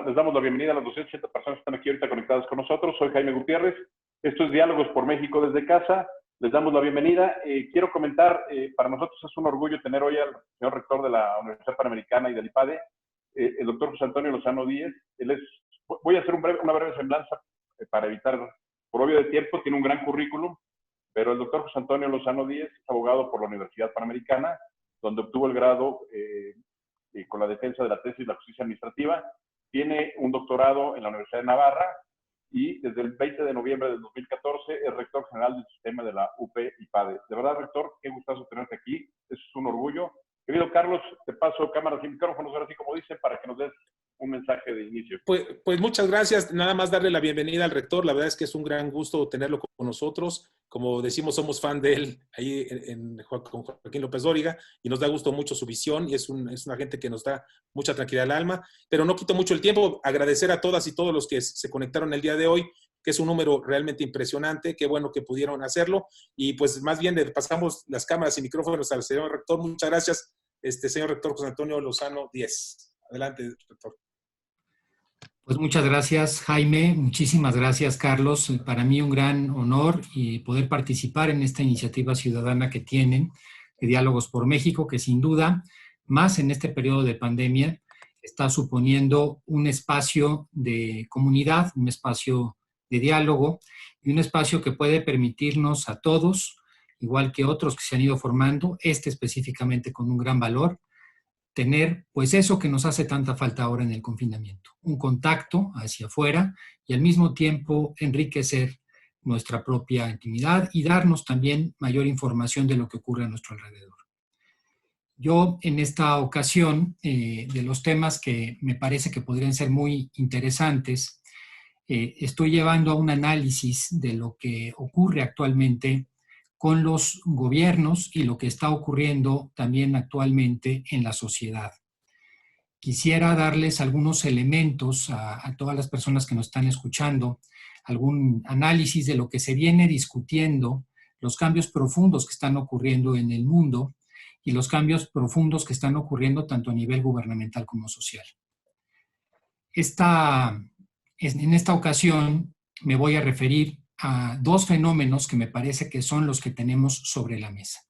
Les damos la bienvenida a las 280 personas que están aquí ahorita conectadas con nosotros. Soy Jaime Gutiérrez. Esto es Diálogos por México desde casa. Les damos la bienvenida. Quiero comentar, para nosotros es un orgullo tener hoy al señor rector de la Universidad Panamericana y del IPADE, el doctor José Antonio Lozano Díez. Voy a hacer una breve semblanza para evitar, por obvio de tiempo, tiene un gran currículum, pero el doctor José Antonio Lozano Díez es abogado por la Universidad Panamericana, donde obtuvo el grado con la defensa de la tesis de la justicia administrativa. Tiene un doctorado en la Universidad de Navarra y desde el 20 de noviembre del 2014 es rector general del sistema de la UP IPADE. De verdad, rector, qué gustazo tenerte aquí. Es un orgullo. Querido Carlos, te paso cámaras y micrófonos, ahora sí como dice, para que nos des un mensaje de inicio. Pues muchas gracias. Nada más darle la bienvenida al rector. La verdad es que es un gran gusto tenerlo con nosotros. Como decimos, somos fan de él ahí con Joaquín López Dóriga y nos da gusto mucho su visión y es una gente que nos da mucha tranquilidad al alma. Pero no quito mucho el tiempo. Agradecer a todas y todos los que se conectaron el día de hoy, que es un número realmente impresionante. Qué bueno que pudieron hacerlo. Y pues más bien le pasamos las cámaras y micrófonos al señor rector. Muchas gracias, señor rector José Antonio Lozano Díez. Adelante, rector. Pues muchas gracias, Jaime. Muchísimas gracias, Carlos. Para mí un gran honor y poder participar en esta iniciativa ciudadana que tienen de Diálogos por México, que sin duda, más en este periodo de pandemia, está suponiendo un espacio de comunidad, un espacio de diálogo y un espacio que puede permitirnos a todos, igual que otros que se han ido formando, específicamente con un gran valor, tener pues eso que nos hace tanta falta ahora en el confinamiento, un contacto hacia afuera y al mismo tiempo enriquecer nuestra propia intimidad y darnos también mayor información de lo que ocurre a nuestro alrededor. Yo en esta ocasión, de los temas que me parece que podrían ser muy interesantes, estoy llevando a un análisis de lo que ocurre actualmente con los gobiernos y lo que está ocurriendo también actualmente en la sociedad. Quisiera darles algunos elementos a todas las personas que nos están escuchando, algún análisis de lo que se viene discutiendo, los cambios profundos que están ocurriendo en el mundo y los cambios profundos que están ocurriendo tanto a nivel gubernamental como social. En esta ocasión me voy a referir a dos fenómenos que me parece que son los que tenemos sobre la mesa.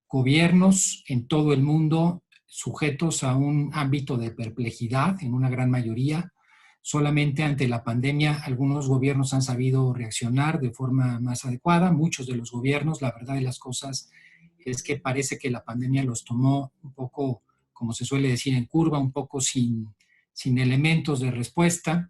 Gobiernos en todo el mundo sujetos a un ámbito de perplejidad, en una gran mayoría. Solamente ante la pandemia algunos gobiernos han sabido reaccionar de forma más adecuada. Muchos de los gobiernos, la verdad de las cosas es que parece que la pandemia los tomó un poco, como se suele decir, en curva, un poco sin elementos de respuesta.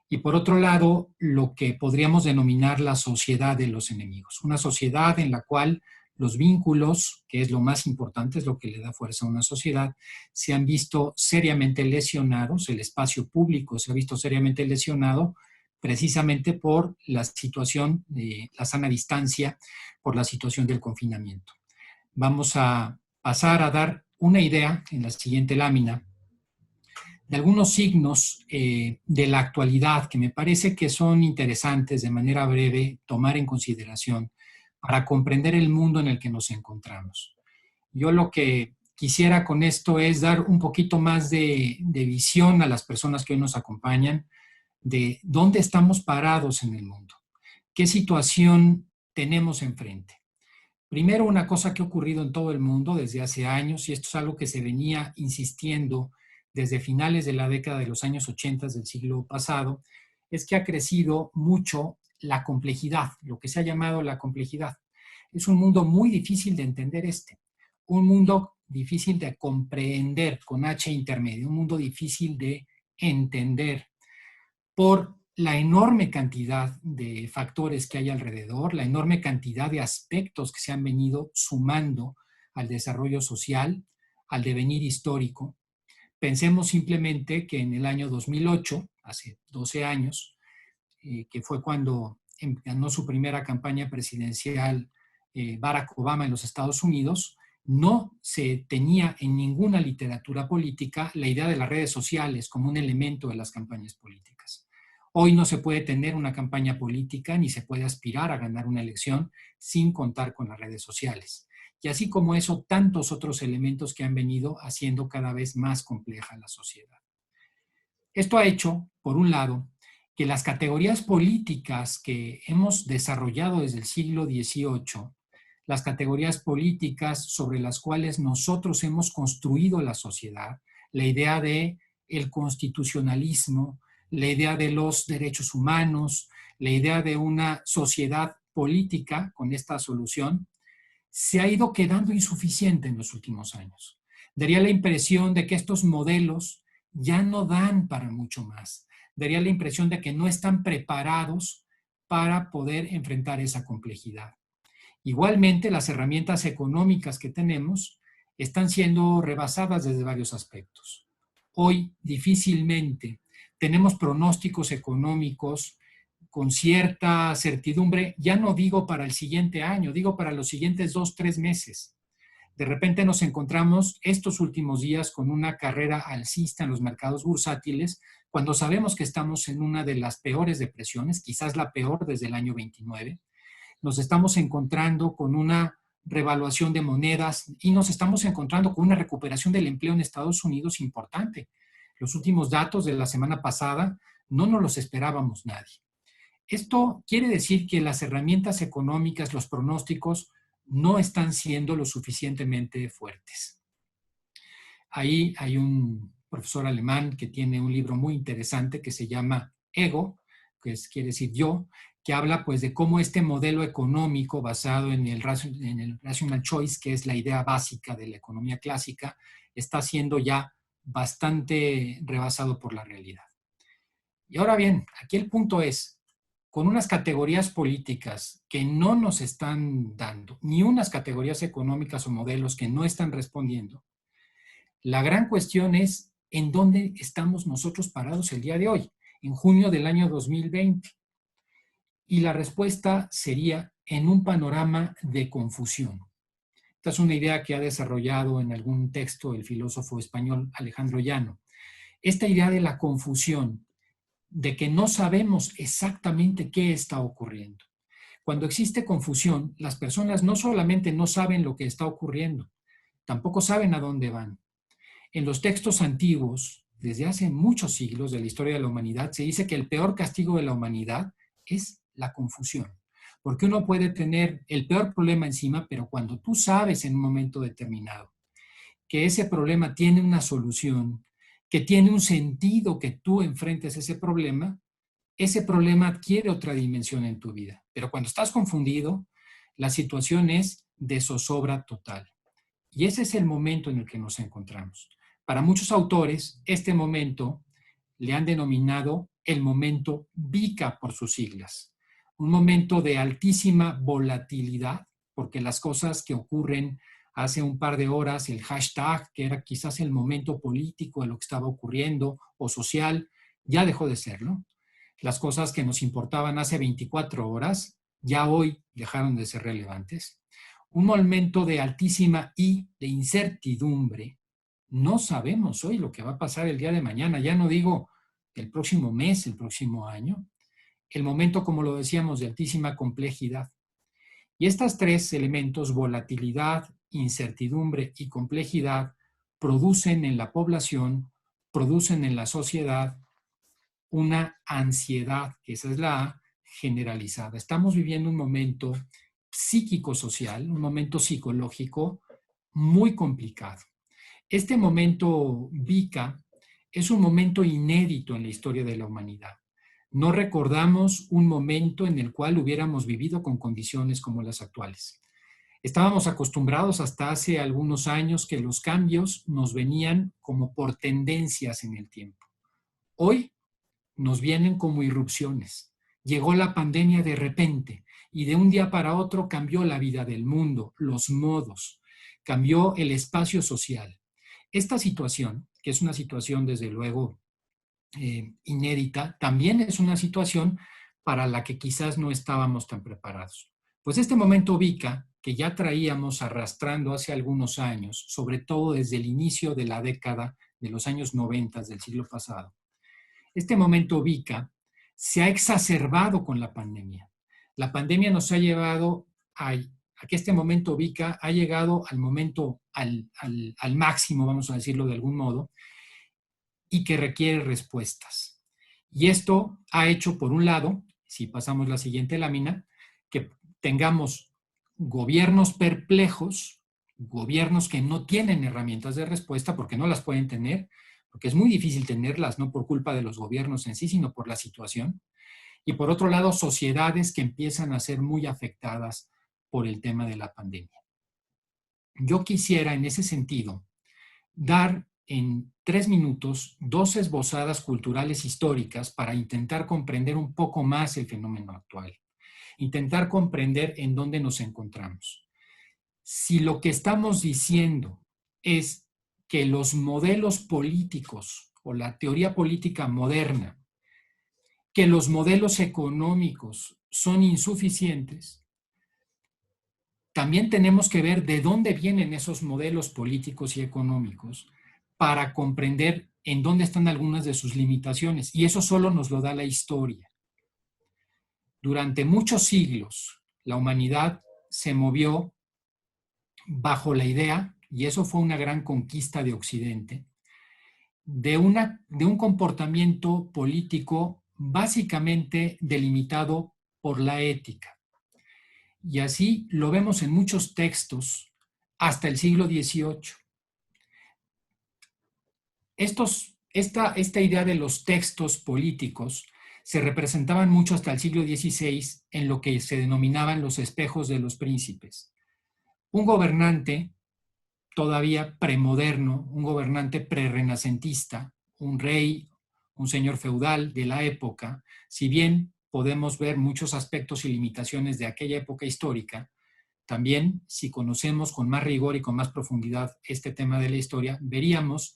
Y por otro lado, lo que podríamos denominar la sociedad de los enemigos. Una sociedad en la cual los vínculos, que es lo más importante, es lo que le da fuerza a una sociedad, se han visto seriamente lesionados, el espacio público se ha visto seriamente lesionado precisamente por la situación de la sana distancia, por la situación del confinamiento. Vamos a pasar a dar una idea en la siguiente lámina de algunos signos de la actualidad que me parece que son interesantes de manera breve tomar en consideración para comprender el mundo en el que nos encontramos. Yo lo que quisiera con esto es dar un poquito más de visión a las personas que hoy nos acompañan de dónde estamos parados en el mundo, qué situación tenemos enfrente. Primero, una cosa que ha ocurrido en todo el mundo desde hace años, y esto es algo que se venía insistiendo desde finales de la década de los años 80 del siglo pasado, es que ha crecido mucho la complejidad, lo que se ha llamado la complejidad. Es un mundo muy difícil de entender un mundo difícil de comprender con H intermedio, un mundo difícil de entender por la enorme cantidad de factores que hay alrededor, la enorme cantidad de aspectos que se han venido sumando al desarrollo social, al devenir histórico. Pensemos simplemente que en el año 2008, hace 12 años, que fue cuando ganó su primera campaña presidencial Barack Obama en los Estados Unidos, no se tenía en ninguna literatura política la idea de las redes sociales como un elemento de las campañas políticas. Hoy no se puede tener una campaña política ni se puede aspirar a ganar una elección sin contar con las redes sociales. Y así como eso, tantos otros elementos que han venido haciendo cada vez más compleja la sociedad. Esto ha hecho, por un lado, que las categorías políticas que hemos desarrollado desde el siglo XVIII, las categorías políticas sobre las cuales nosotros hemos construido la sociedad, la idea de el constitucionalismo, la idea de los derechos humanos, la idea de una sociedad política con esta solución, se ha ido quedando insuficiente en los últimos años. Daría la impresión de que estos modelos ya no dan para mucho más. Daría la impresión de que no están preparados para poder enfrentar esa complejidad. Igualmente, las herramientas económicas que tenemos están siendo rebasadas desde varios aspectos. Hoy, difícilmente, tenemos pronósticos económicos con cierta certidumbre, ya no digo para el siguiente año, digo para los siguientes 2, 3 meses. De repente nos encontramos estos últimos días con una carrera alcista en los mercados bursátiles, cuando sabemos que estamos en una de las peores depresiones, quizás la peor desde el año 29. Nos estamos encontrando con una revaluación de monedas y nos estamos encontrando con una recuperación del empleo en Estados Unidos importante. Los últimos datos de la semana pasada no nos los esperábamos nadie. Esto quiere decir que las herramientas económicas, los pronósticos, no están siendo lo suficientemente fuertes. Ahí hay un profesor alemán que tiene un libro muy interesante que se llama Ego, quiere decir yo, que habla pues de cómo este modelo económico basado en el rational choice, que es la idea básica de la economía clásica, está siendo ya bastante rebasado por la realidad. Y ahora bien, aquí el punto es, con unas categorías políticas que no nos están dando, ni unas categorías económicas o modelos que no están respondiendo, la gran cuestión es en dónde estamos nosotros parados el día de hoy, en junio del año 2020. Y la respuesta sería en un panorama de confusión. Esta es una idea que ha desarrollado en algún texto el filósofo español Alejandro Llano. Esta idea de la confusión, de que no sabemos exactamente qué está ocurriendo. Cuando existe confusión, las personas no solamente no saben lo que está ocurriendo, tampoco saben a dónde van. En los textos antiguos, desde hace muchos siglos de la historia de la humanidad, se dice que el peor castigo de la humanidad es la confusión. Porque uno puede tener el peor problema encima, pero cuando tú sabes en un momento determinado que ese problema tiene una solución, que tiene un sentido que tú enfrentes ese problema adquiere otra dimensión en tu vida. Pero cuando estás confundido, la situación es de zozobra total. Y ese es el momento en el que nos encontramos. Para muchos autores, este momento le han denominado el momento VICA por sus siglas. Un momento de altísima volatilidad, porque las cosas que ocurren hace un par de horas, el hashtag, que era quizás el momento político de lo que estaba ocurriendo o social, ya dejó de serlo. Las cosas que nos importaban hace 24 horas, ya hoy dejaron de ser relevantes. Un momento de altísima y de incertidumbre. No sabemos hoy lo que va a pasar el día de mañana, ya no digo el próximo mes, el próximo año. El momento, como lo decíamos, de altísima complejidad. Y estos tres elementos, volatilidad, incertidumbre y complejidad, producen en la población, producen en la sociedad una ansiedad, que esa es la generalizada. Estamos viviendo un momento psíquico-social, un momento psicológico muy complicado. Este momento VICA es un momento inédito en la historia de la humanidad. No recordamos un momento en el cual hubiéramos vivido con condiciones como las actuales. Estábamos acostumbrados hasta hace algunos años que los cambios nos venían como por tendencias en el tiempo. Hoy nos vienen como irrupciones. Llegó la pandemia de repente y de un día para otro cambió la vida del mundo, los modos, cambió el espacio social. Esta situación, que es una situación desde luego inédita, también es una situación para la que quizás no estábamos tan preparados. Pues este momento VICA, que ya traíamos arrastrando hace algunos años, sobre todo desde el inicio de la década de los años 90 del siglo pasado, este momento VICA se ha exacerbado con la pandemia. La pandemia nos ha llevado a que este momento VICA ha llegado al momento, al máximo, vamos a decirlo de algún modo, y que requiere respuestas. Y esto ha hecho, por un lado, si pasamos la siguiente lámina, que tengamos gobiernos perplejos, gobiernos que no tienen herramientas de respuesta porque no las pueden tener, porque es muy difícil tenerlas, no por culpa de los gobiernos en sí, sino por la situación. Y por otro lado, sociedades que empiezan a ser muy afectadas por el tema de la pandemia. Yo quisiera, en ese sentido, dar en 3 minutos 2 esbozadas culturales históricas para intentar comprender un poco más el fenómeno actual, intentar comprender en dónde nos encontramos. Si lo que estamos diciendo es que los modelos políticos o la teoría política moderna, que los modelos económicos son insuficientes, también tenemos que ver de dónde vienen esos modelos políticos y económicos para comprender en dónde están algunas de sus limitaciones. Y eso solo nos lo da la historia. Durante muchos siglos, la humanidad se movió bajo la idea, y eso fue una gran conquista de Occidente, de un comportamiento político básicamente delimitado por la ética. Y así lo vemos en muchos textos hasta el siglo XVIII. Esta idea de los textos políticos se representaban mucho hasta el siglo XVI en lo que se denominaban los espejos de los príncipes. Un gobernante todavía premoderno, un gobernante prerrenacentista, un rey, un señor feudal de la época, si bien podemos ver muchos aspectos y limitaciones de aquella época histórica, también si conocemos con más rigor y con más profundidad este tema de la historia, veríamos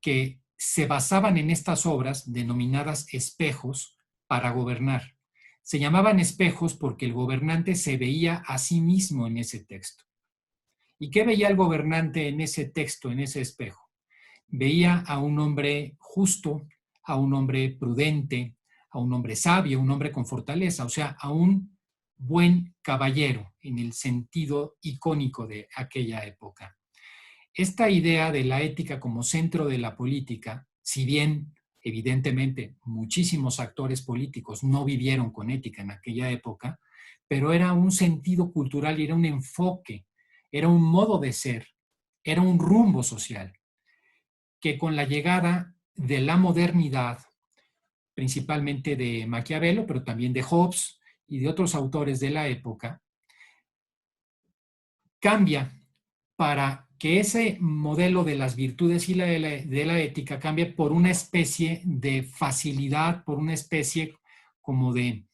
que se basaban en estas obras denominadas espejos para gobernar. Se llamaban espejos porque el gobernante se veía a sí mismo en ese texto. ¿Y qué veía el gobernante en ese texto, en ese espejo? Veía a un hombre justo, a un hombre prudente, a un hombre sabio, un hombre con fortaleza, o sea, a un buen caballero en el sentido icónico de aquella época. Esta idea de la ética como centro de la política, si bien evidentemente muchísimos actores políticos no vivieron con ética en aquella época, pero era un sentido cultural y era un enfoque, era un modo de ser, era un rumbo social, que con la llegada de la modernidad, principalmente de Maquiavelo, pero también de Hobbes y de otros autores de la época, cambia para que ese modelo de las virtudes y de la ética cambie por una especie de facilidad, por una especie como de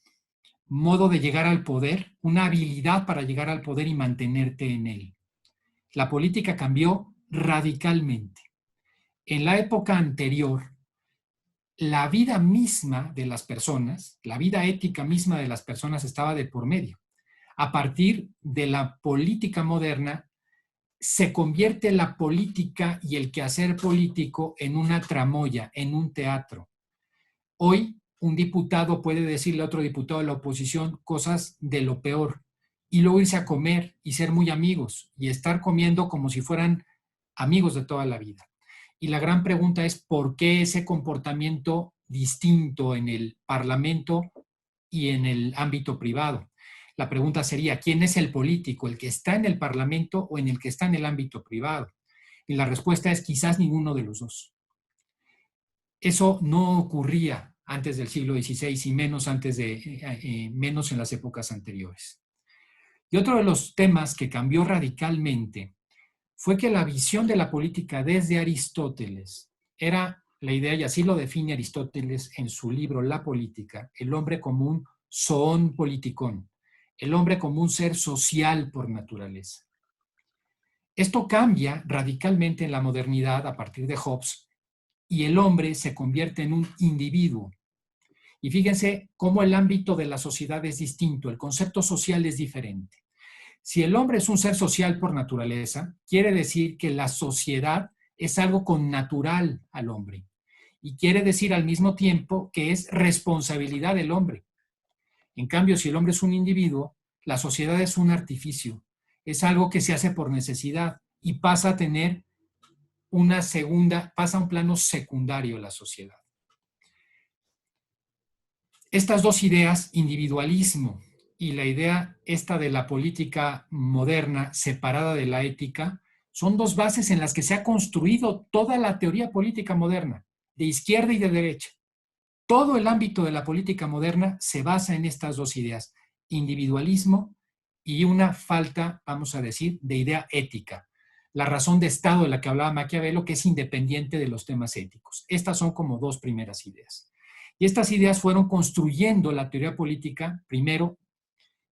modo de llegar al poder, una habilidad para llegar al poder y mantenerte en él. La política cambió radicalmente. En la época anterior, la vida misma de las personas, la vida ética misma de las personas estaba de por medio. A partir de la política moderna, se convierte la política y el quehacer político en una tramoya, en un teatro. Hoy, un diputado puede decirle a otro diputado de la oposición cosas de lo peor y luego irse a comer y ser muy amigos y estar comiendo como si fueran amigos de toda la vida. Y la gran pregunta es, ¿por qué ese comportamiento distinto en el Parlamento y en el ámbito privado? La pregunta sería, ¿quién es el político? ¿El que está en el Parlamento o en el que está en el ámbito privado? Y la respuesta es quizás ninguno de los dos. Eso no ocurría antes del siglo XVI y menos en las épocas anteriores. Y otro de los temas que cambió radicalmente fue que la visión de la política desde Aristóteles era la idea, y así lo define Aristóteles en su libro La Política, el hombre como un zoon politikon, el hombre como un ser social por naturaleza. Esto cambia radicalmente en la modernidad a partir de Hobbes y el hombre se convierte en un individuo. Y fíjense cómo el ámbito de la sociedad es distinto, el concepto social es diferente. Si el hombre es un ser social por naturaleza, quiere decir que la sociedad es algo connatural al hombre. Y quiere decir al mismo tiempo que es responsabilidad del hombre. En cambio, si el hombre es un individuo, la sociedad es un artificio. Es algo que se hace por necesidad y pasa a tener pasa a un plano secundario de la sociedad. Estas dos ideas, individualismo y la idea esta de la política moderna separada de la ética, son dos bases en las que se ha construido toda la teoría política moderna, de izquierda y de derecha. Todo el ámbito de la política moderna se basa en estas dos ideas, individualismo y una falta, vamos a decir, de idea ética. La razón de Estado de la que hablaba Maquiavelo, que es independiente de los temas éticos. Estas son como dos primeras ideas. Y estas ideas fueron construyendo la teoría política, primero,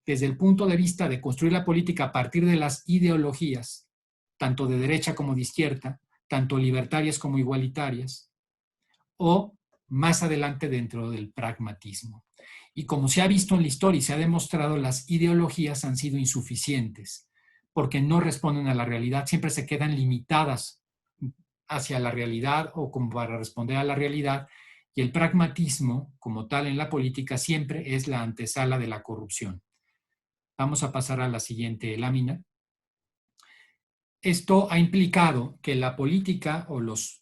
desde el punto de vista de construir la política a partir de las ideologías, tanto de derecha como de izquierda, tanto libertarias como igualitarias, o más adelante dentro del pragmatismo. Y como se ha visto en la historia y se ha demostrado, las ideologías han sido insuficientes porque no responden a la realidad, siempre se quedan limitadas hacia la realidad o como para responder a la realidad, y el pragmatismo, como tal en la política, siempre es la antesala de la corrupción. Vamos a pasar a la siguiente lámina. Esto ha implicado que la política o los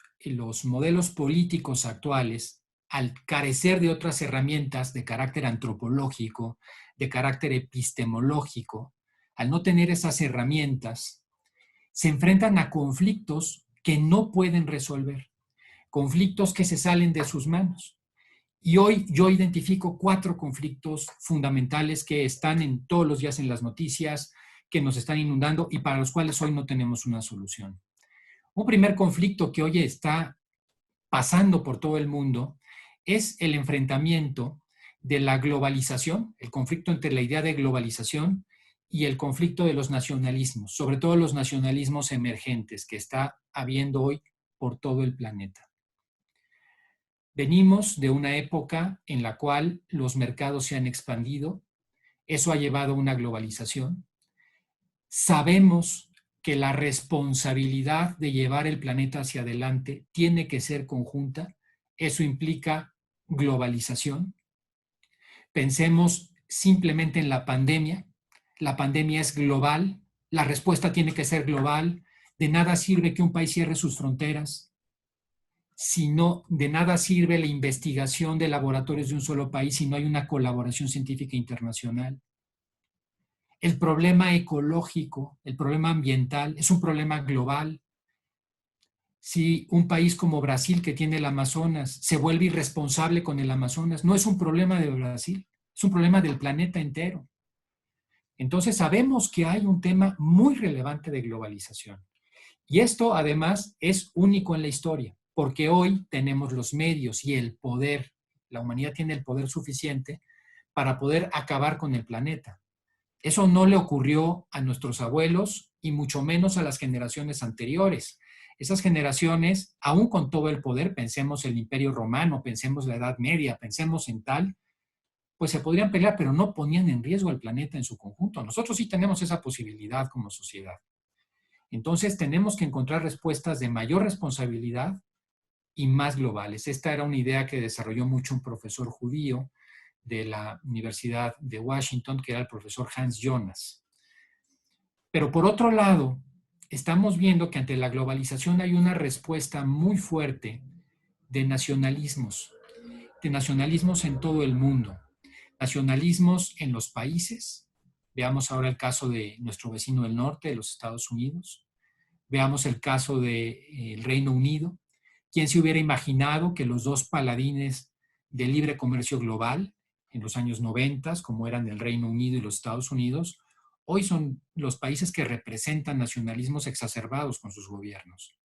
modelos políticos actuales, al carecer de otras herramientas de carácter antropológico, de carácter epistemológico, al no tener esas herramientas, se enfrentan a conflictos que no pueden resolver, conflictos que se salen de sus manos. Y hoy yo identifico 4 conflictos fundamentales que están en todos los días en las noticias, que nos están inundando y para los cuales hoy no tenemos una solución. Un primer conflicto que hoy está pasando por todo el mundo es el enfrentamiento de la globalización, el conflicto entre la idea de globalización y el conflicto de los nacionalismos, sobre todo los nacionalismos emergentes que está habiendo hoy por todo el planeta. Venimos de una época en la cual los mercados se han expandido, eso ha llevado a una globalización. Sabemos que la responsabilidad de llevar el planeta hacia adelante tiene que ser conjunta, eso implica globalización. Pensemos simplemente en la pandemia es global, la respuesta tiene que ser global, de nada sirve que un país cierre sus fronteras, sino de nada sirve la investigación de laboratorios de un solo país si no hay una colaboración científica internacional. El problema ecológico, el problema ambiental, es un problema global. Si un país como Brasil, que tiene el Amazonas, se vuelve irresponsable con el Amazonas, no es un problema de Brasil, es un problema del planeta entero. Entonces sabemos que hay un tema muy relevante de globalización. Y esto además es único en la historia, porque hoy tenemos los medios y el poder, la humanidad tiene el poder suficiente para poder acabar con el planeta. Eso no le ocurrió a nuestros abuelos y mucho menos a las generaciones anteriores. Esas generaciones, aún con todo el poder, pensemos el Imperio Romano, pensemos la Edad Media, pensemos en tal, pues se podrían pelear, pero no ponían en riesgo al planeta en su conjunto. Nosotros sí tenemos esa posibilidad como sociedad. Entonces tenemos que encontrar respuestas de mayor responsabilidad y más globales. Esta era una idea que desarrolló mucho un profesor judío de la Universidad de Washington, que era el profesor Hans Jonas. Pero por otro lado, estamos viendo que ante la globalización hay una respuesta muy fuerte de nacionalismos en todo el mundo. Nacionalismos en los países. Veamos ahora el caso de nuestro vecino del norte, de los Estados Unidos. Veamos el caso del Reino Unido. ¿Quién se hubiera imaginado que los dos paladines del libre comercio global en los años 90, como eran el Reino Unido y los Estados Unidos, hoy son los países que representan nacionalismos exacerbados con sus gobiernos?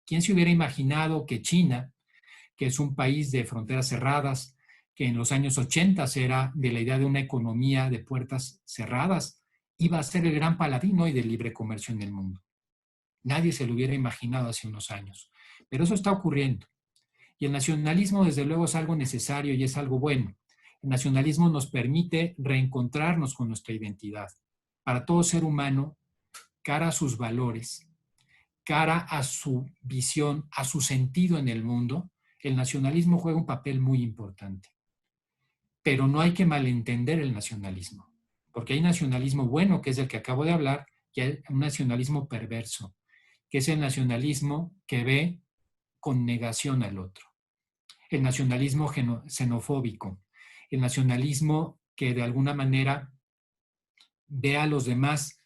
¿Quién se hubiera imaginado que China, que es un país de fronteras cerradas, que en los años 80 era de la idea de una economía de puertas cerradas, iba a ser el gran paladín hoy del libre comercio en el mundo? Nadie se lo hubiera imaginado hace unos años. Pero eso está ocurriendo. Y el nacionalismo, desde luego, es algo necesario y es algo bueno. El nacionalismo nos permite reencontrarnos con nuestra identidad. Para todo ser humano, cara a sus valores, cara a su visión, a su sentido en el mundo, el nacionalismo juega un papel muy importante. Pero no hay que malentender el nacionalismo, porque hay nacionalismo bueno, que es el que acabo de hablar, y hay un nacionalismo perverso, que es el nacionalismo que ve con negación al otro, el nacionalismo xenofóbico, el nacionalismo que de alguna manera ve a los demás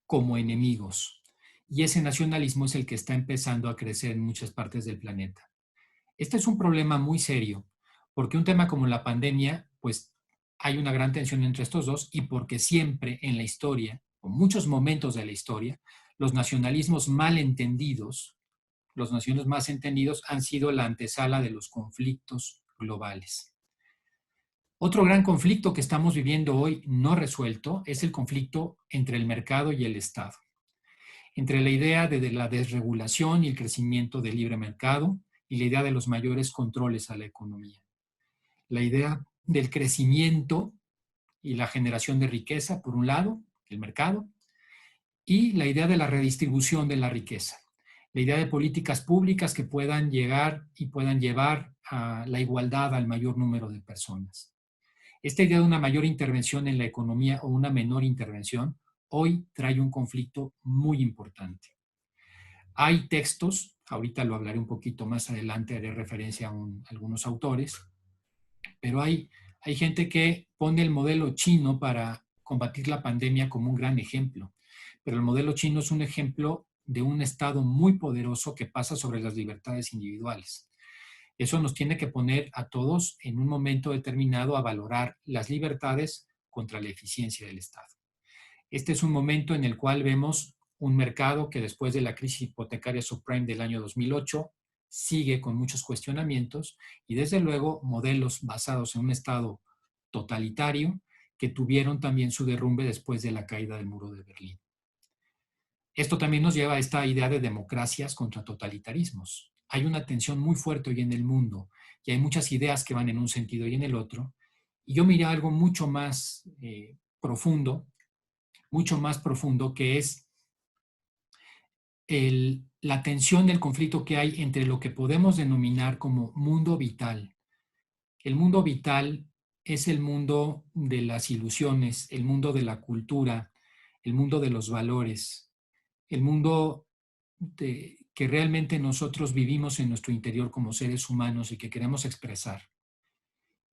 como enemigos. Y ese nacionalismo es el que está empezando a crecer en muchas partes del planeta. Este es un problema muy serio, porque un tema como la pandemia, pues hay una gran tensión entre estos dos y porque siempre en la historia, o muchos momentos de la historia, los nacionalismos mal entendidos, los naciones más entendidos han sido la antesala de los conflictos globales. Otro gran conflicto que estamos viviendo hoy no resuelto es el conflicto entre el mercado y el Estado. Entre la idea de la desregulación y el crecimiento del libre mercado y la idea de los mayores controles a la economía. La idea del crecimiento y la generación de riqueza, por un lado, el mercado, y la idea de la redistribución de la riqueza. La idea de políticas públicas que puedan llegar y puedan llevar a la igualdad al mayor número de personas. Esta idea de una mayor intervención en la economía o una menor intervención hoy trae un conflicto muy importante. Hay textos, ahorita lo hablaré un poquito más adelante, haré referencia a algunos autores, pero hay gente que pone el modelo chino para combatir la pandemia como un gran ejemplo. Pero el modelo chino es un ejemplo de un Estado muy poderoso que pasa sobre las libertades individuales. Eso nos tiene que poner a todos en un momento determinado a valorar las libertades contra la eficiencia del Estado. Este es un momento en el cual vemos un mercado que después de la crisis hipotecaria subprime del año 2008 sigue con muchos cuestionamientos y desde luego modelos basados en un Estado totalitario que tuvieron también su derrumbe después de la caída del muro de Berlín. Esto también nos lleva a esta idea de democracias contra totalitarismos. Hay una tensión muy fuerte hoy en el mundo y hay muchas ideas que van en un sentido y en el otro. Y yo miré algo mucho más profundo, que es la tensión del conflicto que hay entre lo que podemos denominar como mundo vital. El mundo vital es el mundo de las ilusiones, el mundo de la cultura, el mundo de los valores, el mundo que realmente nosotros vivimos en nuestro interior como seres humanos y que queremos expresar.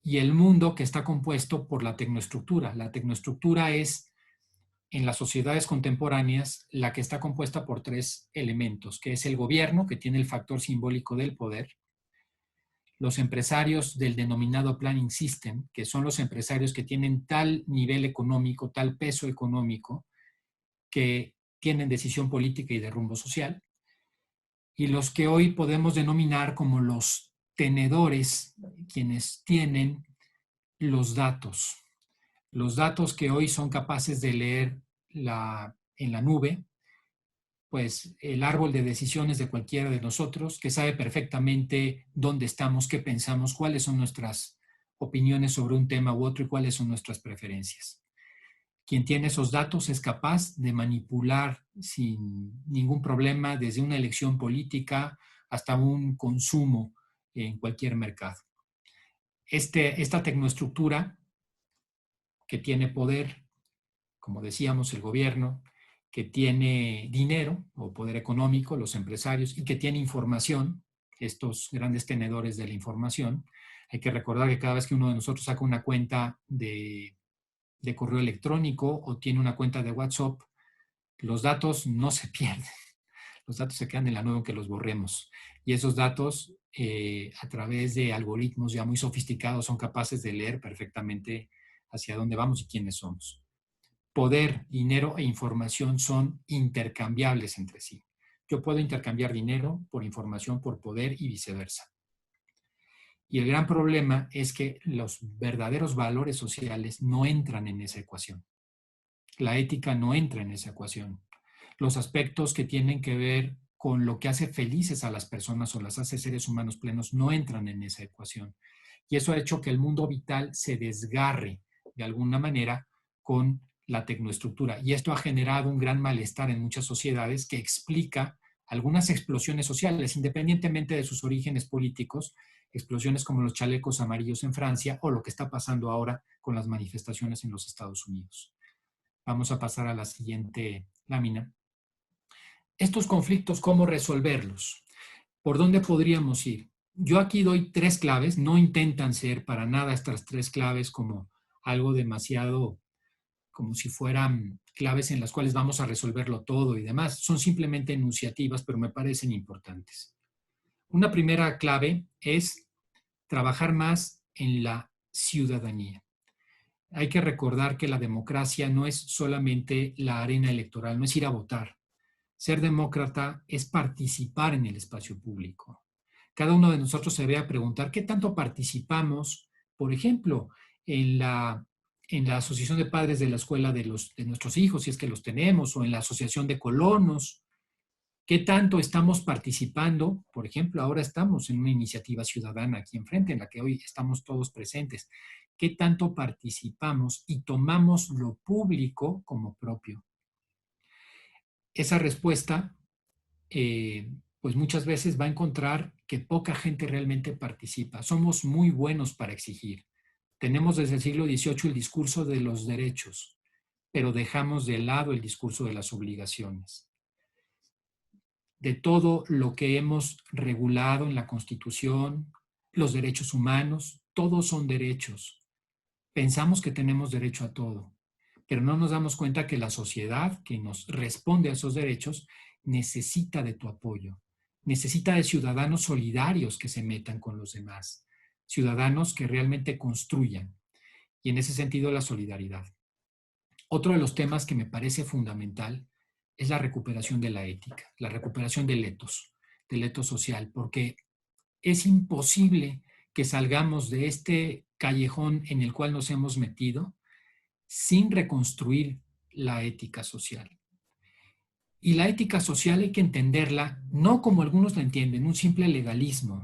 Y el mundo que está compuesto por la tecnoestructura. La tecnoestructura es, en las sociedades contemporáneas, la que está compuesta por tres elementos, que es el gobierno, que tiene el factor simbólico del poder, los empresarios del denominado planning system, que son los empresarios que tienen tal nivel económico, tal peso económico, que tienen decisión política y de rumbo social, y los que hoy podemos denominar como los tenedores, quienes tienen los datos que hoy son capaces de leer en la nube, pues el árbol de decisiones de cualquiera de nosotros, que sabe perfectamente dónde estamos, qué pensamos, cuáles son nuestras opiniones sobre un tema u otro y cuáles son nuestras preferencias. Quien tiene esos datos es capaz de manipular sin ningún problema desde una elección política hasta un consumo en cualquier mercado. Esta tecnoestructura que tiene poder, como decíamos, el gobierno, que tiene dinero o poder económico, los empresarios, y que tiene información, estos grandes tenedores de la información. Hay que recordar que cada vez que uno de nosotros saca una cuenta de correo electrónico o tiene una cuenta de WhatsApp, los datos no se pierden. Los datos se quedan en la nube aunque los borremos. Y esos datos, a través de algoritmos ya muy sofisticados, son capaces de leer perfectamente hacia dónde vamos y quiénes somos. Poder, dinero e información son intercambiables entre sí. Yo puedo intercambiar dinero por información, por poder y viceversa. Y el gran problema es que los verdaderos valores sociales no entran en esa ecuación. La ética no entra en esa ecuación. Los aspectos que tienen que ver con lo que hace felices a las personas o las hace seres humanos plenos no entran en esa ecuación. Y eso ha hecho que el mundo vital se desgarre de alguna manera con la tecnoestructura. Y esto ha generado un gran malestar en muchas sociedades que explica algunas explosiones sociales, independientemente de sus orígenes políticos, explosiones como los chalecos amarillos en Francia o lo que está pasando ahora con las manifestaciones en los Estados Unidos. Vamos a pasar a la siguiente lámina. estos conflictos, ¿cómo resolverlos? ¿Por dónde podríamos ir? Yo aquí doy 3 claves, no intentan ser para nada estas 3 claves como algo demasiado, como si fueran claves en las cuales vamos a resolverlo todo y demás. Son simplemente enunciativas, pero me parecen importantes. Una primera clave es trabajar más en la ciudadanía. Hay que recordar que la democracia no es solamente la arena electoral, no es ir a votar. Ser demócrata es participar en el espacio público. Cada uno de nosotros se debe preguntar qué tanto participamos, por ejemplo, en la asociación de padres de la escuela de nuestros hijos, si es que los tenemos, o en la asociación de colonos. ¿Qué tanto estamos participando? Por ejemplo, ahora estamos en una iniciativa ciudadana aquí enfrente, en la que hoy estamos todos presentes. ¿Qué tanto participamos y tomamos lo público como propio? Esa respuesta, pues muchas veces va a encontrar que poca gente realmente participa. Somos muy buenos para exigir. Tenemos desde el siglo XVIII el discurso de los derechos, pero dejamos de lado el discurso de las obligaciones. De todo lo que hemos regulado en la Constitución, los derechos humanos, todos son derechos. Pensamos que tenemos derecho a todo, pero no nos damos cuenta que la sociedad que nos responde a esos derechos necesita de tu apoyo, necesita de ciudadanos solidarios que se metan con los demás, ciudadanos que realmente construyan, y en ese sentido la solidaridad. Otro de los temas que me parece fundamental es la recuperación de la ética, la recuperación del etos social, porque es imposible que salgamos de este callejón en el cual nos hemos metido sin reconstruir la ética social. Y la ética social hay que entenderla no como algunos la entienden, un simple legalismo.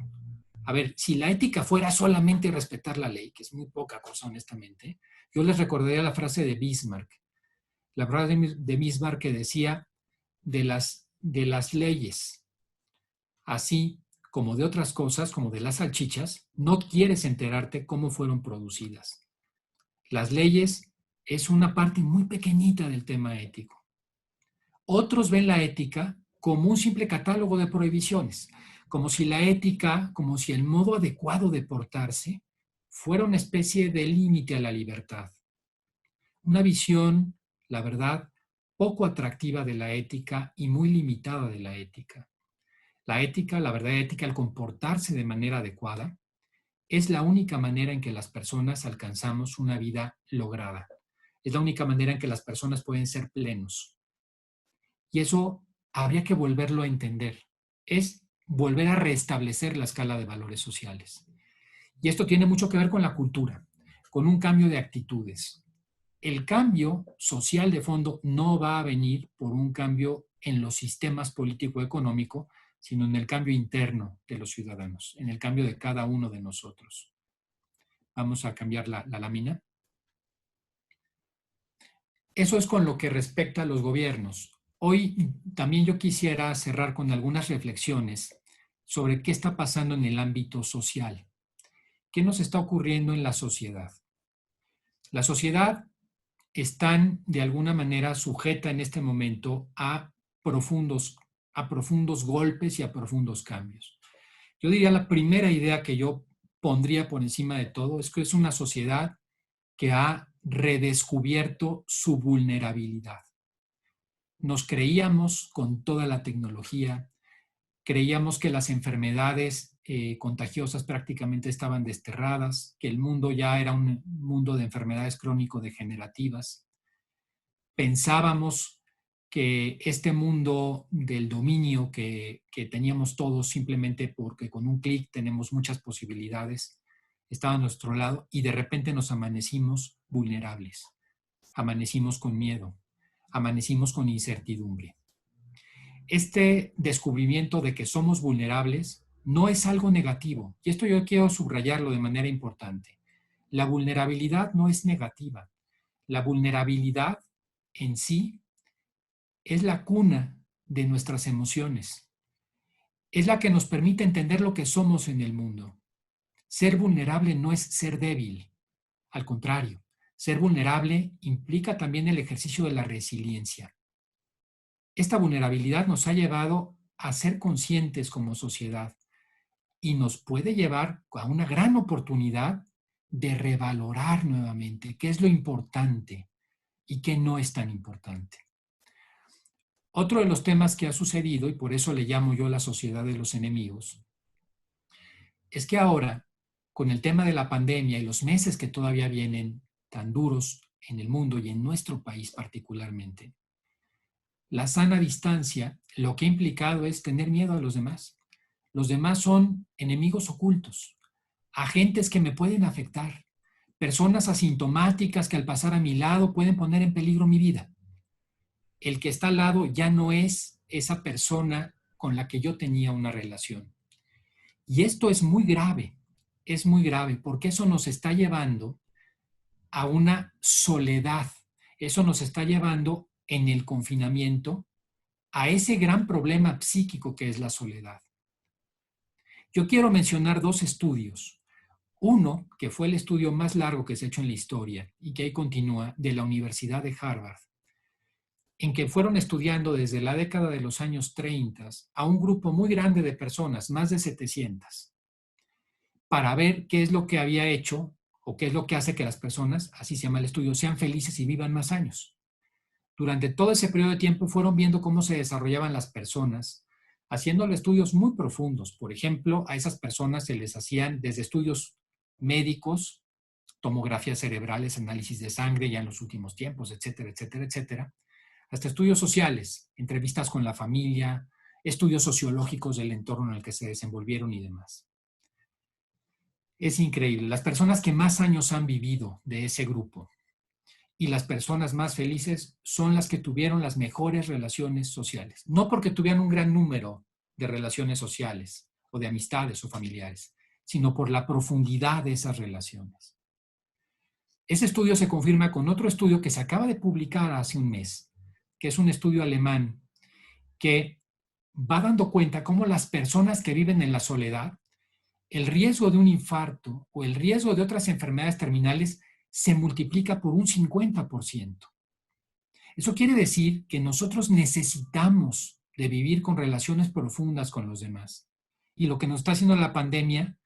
A ver, si la ética fuera solamente respetar la ley, que es muy poca cosa honestamente, yo les recordaría la frase de Bismarck. La frase de Bismarck que decía de las leyes, así como de otras cosas, como de las salchichas, no quieres enterarte cómo fueron producidas. Las leyes es una parte muy pequeñita del tema ético. Otros ven la ética como un simple catálogo de prohibiciones, como si la ética, como si el modo adecuado de portarse fuera una especie de límite a la libertad. Una visión, la verdad, poco atractiva de la ética y muy limitada de la ética. La ética, la verdadera ética, al comportarse de manera adecuada, es la única manera en que las personas alcanzamos una vida lograda. Es la única manera en que las personas pueden ser plenos. Y eso habría que volverlo a entender. Es volver a restablecer la escala de valores sociales. Y esto tiene mucho que ver con la cultura, con un cambio de actitudes. El cambio social de fondo no va a venir por un cambio en los sistemas político-económico, sino en el cambio interno de los ciudadanos, en el cambio de cada uno de nosotros. Vamos a cambiar la lámina. Eso es con lo que respecta a los gobiernos. Hoy también yo quisiera cerrar con algunas reflexiones sobre qué está pasando en el ámbito social. ¿Qué nos está ocurriendo en la sociedad? La sociedad está de alguna manera sujeta en este momento a profundos golpes y a profundos cambios. Yo diría la primera idea que yo pondría por encima de todo es que es una sociedad que ha redescubierto su vulnerabilidad. Nos creíamos con toda la tecnología, creíamos que las enfermedades contagiosas prácticamente estaban desterradas, que el mundo ya era un mundo de enfermedades crónico-degenerativas. Pensábamos que este mundo del dominio que teníamos todos simplemente porque con un clic tenemos muchas posibilidades, estaba a nuestro lado y de repente nos amanecimos vulnerables, amanecimos con miedo, amanecimos con incertidumbre. Este descubrimiento de que somos vulnerables no es algo negativo, y esto yo quiero subrayarlo de manera importante. La vulnerabilidad no es negativa. La vulnerabilidad en sí es la cuna de nuestras emociones. Es la que nos permite entender lo que somos en el mundo. Ser vulnerable no es ser débil. Al contrario, ser vulnerable implica también el ejercicio de la resiliencia. Esta vulnerabilidad nos ha llevado a ser conscientes como sociedad y nos puede llevar a una gran oportunidad de revalorar nuevamente qué es lo importante y qué no es tan importante. Otro de los temas que ha sucedido, y por eso le llamo yo la sociedad de los enemigos, es que ahora, con el tema de la pandemia y los meses que todavía vienen tan duros en el mundo y en nuestro país particularmente, la sana distancia lo que ha implicado es tener miedo a los demás. Los demás son enemigos ocultos, agentes que me pueden afectar, personas asintomáticas que al pasar a mi lado pueden poner en peligro mi vida. El que está al lado ya no es esa persona con la que yo tenía una relación. Y esto es muy grave porque eso nos está llevando a una soledad. Eso nos está llevando en el confinamiento a ese gran problema psíquico que es la soledad. Yo quiero mencionar 2 estudios. Uno, que fue el estudio más largo que se ha hecho en la historia y que ahí continúa, de la Universidad de Harvard, en que fueron estudiando desde la década de los años 30 a un grupo muy grande de personas, más de 700, para ver qué es lo que había hecho o qué es lo que hace que las personas, así se llama el estudio, sean felices y vivan más años. Durante todo ese periodo de tiempo fueron viendo cómo se desarrollaban las personas, haciéndole estudios muy profundos. Por ejemplo, a esas personas se les hacían desde estudios médicos, tomografías cerebrales, análisis de sangre ya en los últimos tiempos, etcétera, etcétera, etcétera, hasta estudios sociales, entrevistas con la familia, estudios sociológicos del entorno en el que se desenvolvieron y demás. Es increíble. Las personas que más años han vivido de ese grupo y las personas más felices son las que tuvieron las mejores relaciones sociales. No porque tuvieran un gran número de relaciones sociales o de amistades o familiares, sino por la profundidad de esas relaciones. Ese estudio se confirma con otro estudio que se acaba de publicar hace un mes, que es un estudio alemán que va dando cuenta cómo las personas que viven en la soledad, el riesgo de un infarto o el riesgo de otras enfermedades terminales se multiplica por un 50%. Eso quiere decir que nosotros necesitamos de vivir con relaciones profundas con los demás. Y lo que nos está haciendo la pandemia,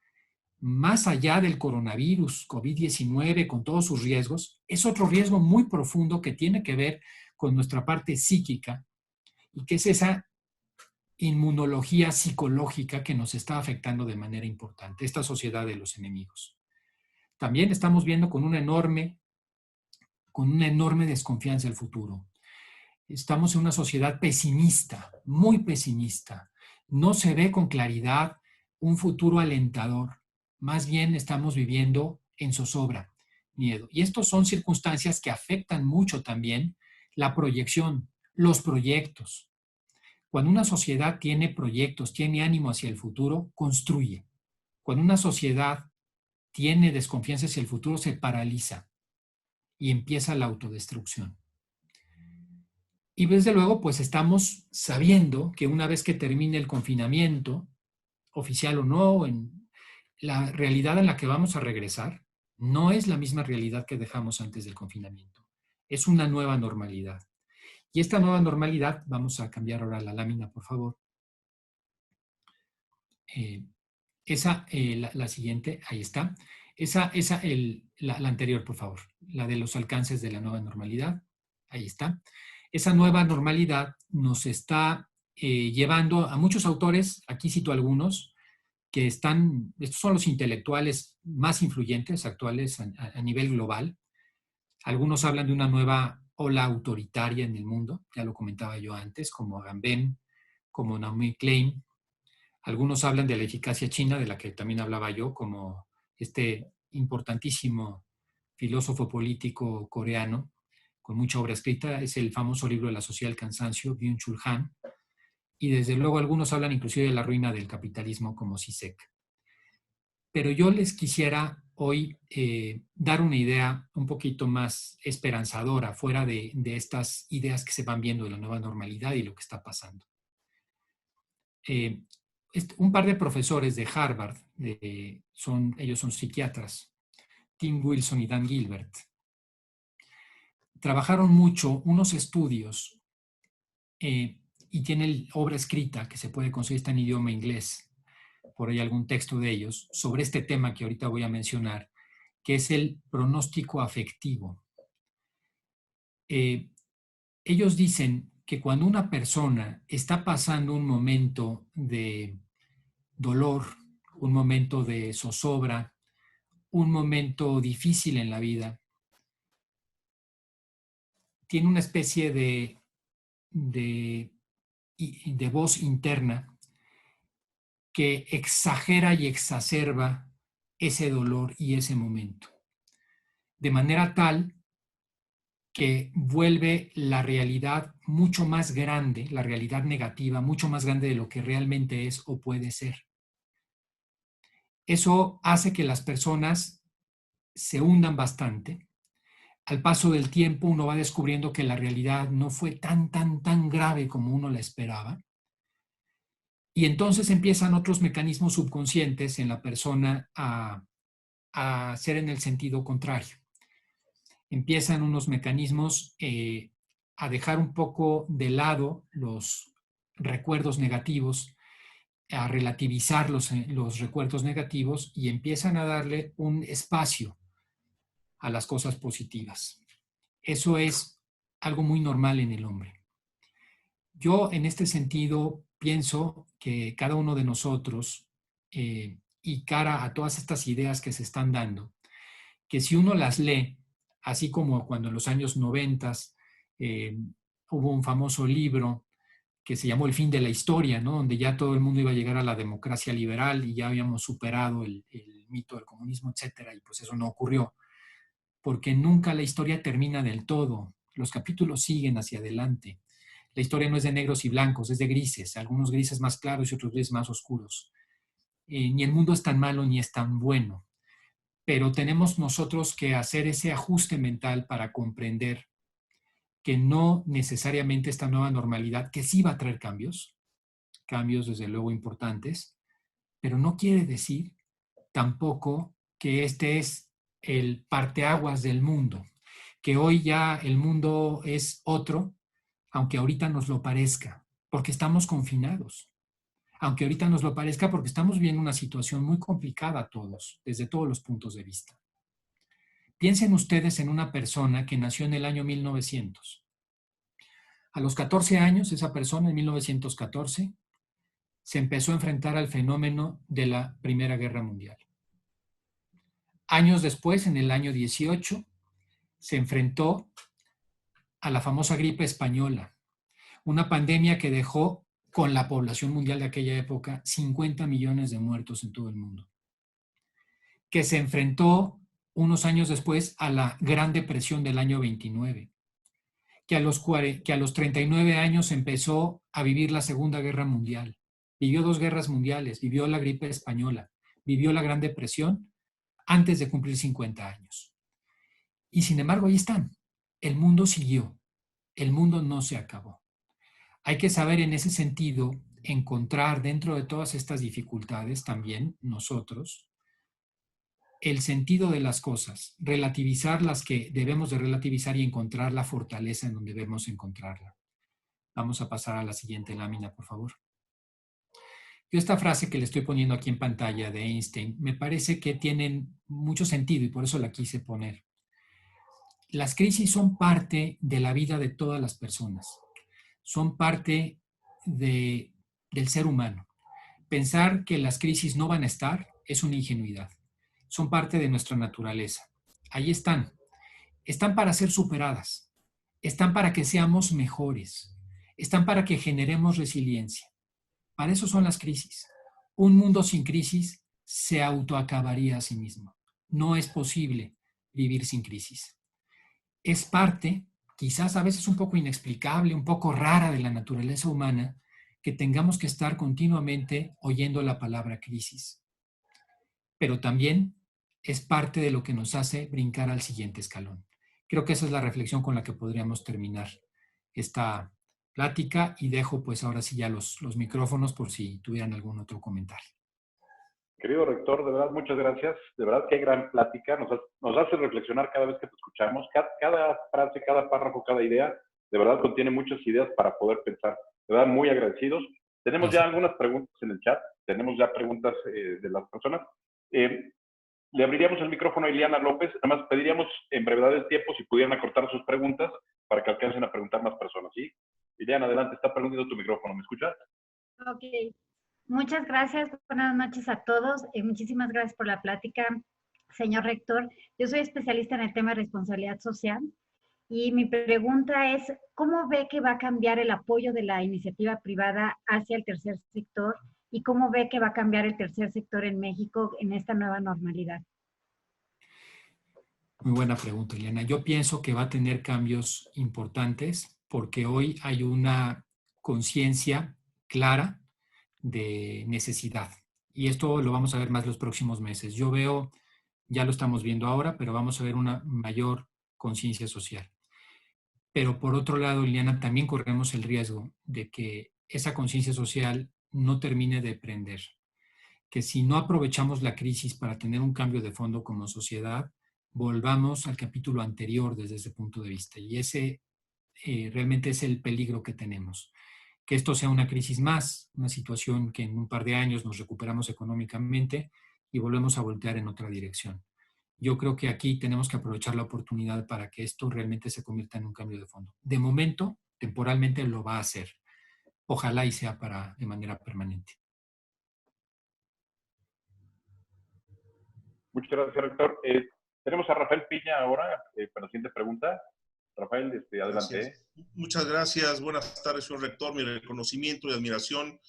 más allá del coronavirus, COVID-19, con todos sus riesgos, es otro riesgo muy profundo que tiene que ver con nuestra parte psíquica y que es esa inmunología psicológica que nos está afectando de manera importante, esta sociedad de los enemigos. También estamos viendo con una enorme desconfianza el futuro. Estamos en una sociedad pesimista, muy pesimista. No se ve con claridad un futuro alentador. Más bien estamos viviendo en zozobra, miedo. Y estas son circunstancias que afectan mucho también la proyección, los proyectos. Cuando una sociedad tiene proyectos, tiene ánimo hacia el futuro, construye. Cuando una sociedad tiene desconfianza hacia el futuro, se paraliza y empieza la autodestrucción. Y desde luego, pues estamos sabiendo que una vez que termine el confinamiento, oficial o no, en la realidad en la que vamos a regresar no es la misma realidad que dejamos antes del confinamiento. Es una nueva normalidad. Y esta nueva normalidad, vamos a cambiar ahora la lámina, por favor. La siguiente, ahí está. La anterior, por favor. La de los alcances de la nueva normalidad. Ahí está. Esa nueva normalidad nos está llevando a muchos autores, aquí cito algunos, que estos son los intelectuales más influyentes actuales a nivel global. Algunos hablan de una nueva ola autoritaria en el mundo, ya lo comentaba yo antes, como Agamben, como Naomi Klein. Algunos hablan de la eficacia china, de la que también hablaba yo, como este importantísimo filósofo político coreano, con mucha obra escrita, es el famoso libro de la sociedad del cansancio, Byung-Chul Han, y desde luego algunos hablan inclusive de la ruina del capitalismo como Zizek. Pero yo les quisiera hoy dar una idea un poquito más esperanzadora, fuera de estas ideas que se van viendo de la nueva normalidad y lo que está pasando. Un par de profesores de Harvard, ellos son psiquiatras, Tim Wilson y Dan Gilbert, trabajaron mucho unos estudios y tiene obra escrita que se puede conseguir, está en idioma inglés, por ahí algún texto de ellos, sobre este tema que ahorita voy a mencionar, que es el pronóstico afectivo. Ellos dicen que cuando una persona está pasando un momento de dolor, un momento de zozobra, un momento difícil en la vida, tiene una especie de voz interna que exagera y exacerba ese dolor y ese momento, de manera tal que vuelve la realidad mucho más grande, la realidad negativa, mucho más grande de lo que realmente es o puede ser. Eso hace que las personas se hundan bastante. Al paso del tiempo uno va descubriendo que la realidad no fue tan grave como uno la esperaba. Y entonces empiezan otros mecanismos subconscientes en la persona a ser en el sentido contrario. Empiezan unos mecanismos a dejar un poco de lado los recuerdos negativos, a relativizar los recuerdos negativos y empiezan a darle un espacio a las cosas positivas. Eso es algo muy normal en el hombre. Yo en este sentido pienso que cada uno de nosotros y cara a todas estas ideas que se están dando, que si uno las lee, así como cuando en los años 90 hubo un famoso libro que se llamó El fin de la historia, ¿no? Donde ya todo el mundo iba a llegar a la democracia liberal y ya habíamos superado el mito del comunismo, etcétera, y pues eso no ocurrió, porque nunca la historia termina del todo. Los capítulos siguen hacia adelante. La historia no es de negros y blancos, es de grises, algunos grises más claros y otros grises más oscuros. Ni el mundo es tan malo ni es tan bueno, pero tenemos nosotros que hacer ese ajuste mental para comprender que no necesariamente esta nueva normalidad, que sí va a traer cambios desde luego importantes, pero no quiere decir tampoco que este es el parteaguas del mundo, que hoy ya el mundo es otro, aunque ahorita nos lo parezca, porque estamos confinados. Aunque ahorita nos lo parezca, porque estamos viendo una situación muy complicada todos, desde todos los puntos de vista. Piensen ustedes en una persona que nació en el año 1900. A los 14 años, esa persona, en 1914, se empezó a enfrentar al fenómeno de la Primera Guerra Mundial. Años después, en el año 18, se enfrentó a la famosa gripe española, una pandemia que dejó con la población mundial de aquella época 50 millones de muertos en todo el mundo, que se enfrentó unos años después a la Gran Depresión del año 29, que a los 39 años empezó a vivir la Segunda Guerra Mundial, vivió 2 guerras mundiales, vivió la gripe española, vivió la Gran Depresión antes de cumplir 50 años. Y sin embargo, ahí están. El mundo siguió. El mundo no se acabó. Hay que saber en ese sentido encontrar dentro de todas estas dificultades también nosotros el sentido de las cosas, relativizar las que debemos de relativizar y encontrar la fortaleza en donde debemos encontrarla. Vamos a pasar a la siguiente lámina, por favor. Yo esta frase que le estoy poniendo aquí en pantalla de Einstein me parece que tienen mucho sentido y por eso la quise poner. Las crisis son parte de la vida de todas las personas, son parte del ser humano. Pensar que las crisis no van a estar es una ingenuidad, son parte de nuestra naturaleza. Ahí están, están para ser superadas, están para que seamos mejores, están para que generemos resiliencia. Para eso son las crisis. Un mundo sin crisis se autoacabaría a sí mismo. No es posible vivir sin crisis. Es parte, quizás a veces un poco inexplicable, un poco rara de la naturaleza humana, que tengamos que estar continuamente oyendo la palabra crisis. Pero también es parte de lo que nos hace brincar al siguiente escalón. Creo que esa es la reflexión con la que podríamos terminar esta plática y dejo pues ahora sí ya los micrófonos por si tuvieran algún otro comentario. Querido rector, de verdad, muchas gracias. De verdad, qué gran plática. Nos hace reflexionar cada vez que te escuchamos. Cada frase, cada párrafo, cada idea De verdad contiene muchas ideas para poder pensar. De verdad, muy agradecidos. Tenemos ya algunas preguntas en el chat. Tenemos ya preguntas de las personas. Le abriríamos el micrófono a Ileana López. Nada más pediríamos en brevedad el tiempo si pudieran acortar sus preguntas para que alcancen a preguntar más personas, ¿sí? Ileana, adelante, está prendido tu micrófono. ¿Me escuchas? Ok. Muchas gracias. Buenas noches a todos. Muchísimas gracias por la plática, señor rector. Yo soy especialista en el tema de responsabilidad social y mi pregunta es, ¿cómo ve que va a cambiar el apoyo de la iniciativa privada hacia el tercer sector y cómo ve que va a cambiar el tercer sector en México en esta nueva normalidad? Muy buena pregunta, Eliana. Yo pienso que va a tener cambios importantes porque hoy hay una conciencia clara de necesidad. Y esto lo vamos a ver más los próximos meses. Yo veo, ya lo estamos viendo ahora, pero vamos a ver una mayor conciencia social. Pero por otro lado, Liliana, también corremos el riesgo de que esa conciencia social no termine de prender. Que si no aprovechamos la crisis para tener un cambio de fondo como sociedad, volvamos al capítulo anterior desde ese punto de vista. Y ese realmente es el peligro que tenemos. Que esto sea una crisis más, una situación que en un par de años nos recuperamos económicamente y volvemos a voltear en otra dirección. Yo creo que aquí tenemos que aprovechar la oportunidad para que esto realmente se convierta en un cambio de fondo. De momento, temporalmente lo va a hacer. Ojalá y sea de manera permanente. Muchas gracias, rector. Tenemos a Rafael Piña ahora para la siguiente pregunta. Rafael, adelante. Gracias. Muchas gracias. Buenas tardes, señor rector. Mi reconocimiento y admiración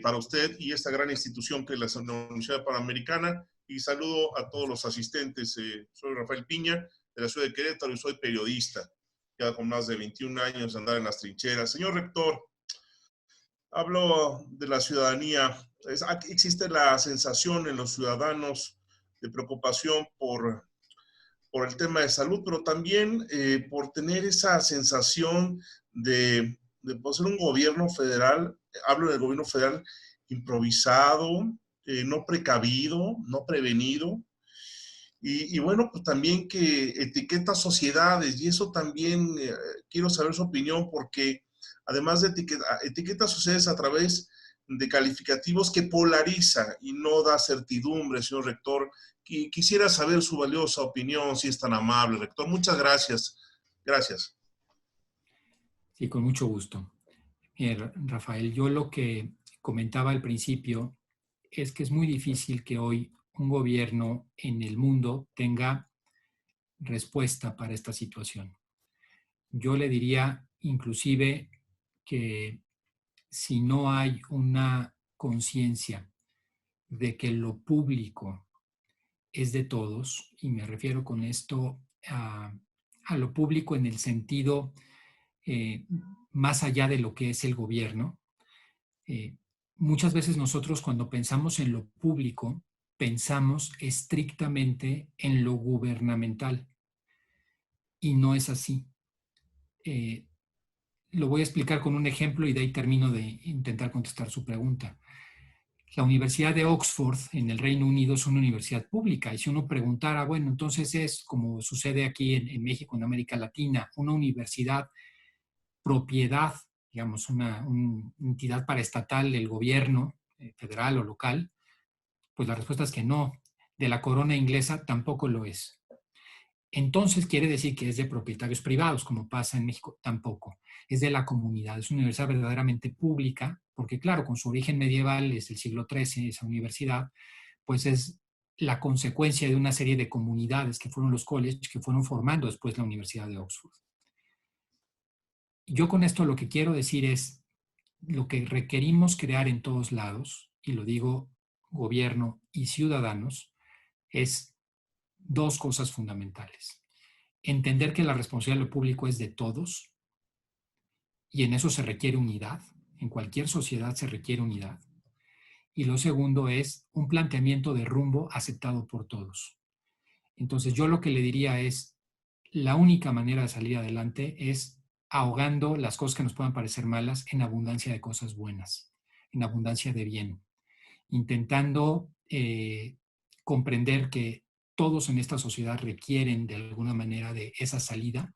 para usted y esta gran institución que es la Universidad Panamericana. Y saludo a todos los asistentes. Soy Rafael Piña, de la ciudad de Querétaro, y soy periodista, ya con más de 21 años de andar en las trincheras. Señor rector, hablo de la ciudadanía. Existe la sensación en los ciudadanos de preocupación por el tema de salud, pero también por tener esa sensación de ser un gobierno federal, hablo del gobierno federal improvisado, no precavido, no prevenido, y bueno, pues también que etiqueta sociedades, y eso también quiero saber su opinión, porque además de etiqueta sociedades a través de calificativos que polariza y no da certidumbre, señor rector. Quisiera saber su valiosa opinión, si es tan amable, rector. Muchas gracias. Gracias. Sí, con mucho gusto. Rafael, yo lo que comentaba al principio es que es muy difícil que hoy un gobierno en el mundo tenga respuesta para esta situación. Yo le diría inclusive que si no hay una conciencia de que lo público es de todos, y me refiero con esto a lo público en el sentido más allá de lo que es el gobierno. Muchas veces nosotros cuando pensamos en lo público, pensamos estrictamente en lo gubernamental y no es así. Lo voy a explicar con un ejemplo y de ahí termino de intentar contestar su pregunta. La Universidad de Oxford en el Reino Unido es una universidad pública y si uno preguntara, bueno, entonces es como sucede aquí en México, en América Latina, una universidad propiedad, digamos, una entidad paraestatal del gobierno federal o local, pues la respuesta es que no. De la corona inglesa tampoco lo es. Entonces quiere decir que es de propietarios privados, como pasa en México, tampoco. Es de la comunidad, es una universidad verdaderamente pública, porque claro, con su origen medieval, es el siglo XIII, esa universidad, pues es la consecuencia de una serie de comunidades que fueron los colleges, que fueron formando después la Universidad de Oxford. Yo con esto lo que quiero decir es lo que requerimos crear en todos lados, y lo digo gobierno y ciudadanos, es dos cosas fundamentales. Entender que la responsabilidad de lo público es de todos y en eso se requiere unidad. En cualquier sociedad se requiere unidad. Y lo segundo es un planteamiento de rumbo aceptado por todos. Entonces yo lo que le diría es, la única manera de salir adelante es ahogando las cosas que nos puedan parecer malas en abundancia de cosas buenas, en abundancia de bien, intentando comprender que todos en esta sociedad requieren de alguna manera de esa salida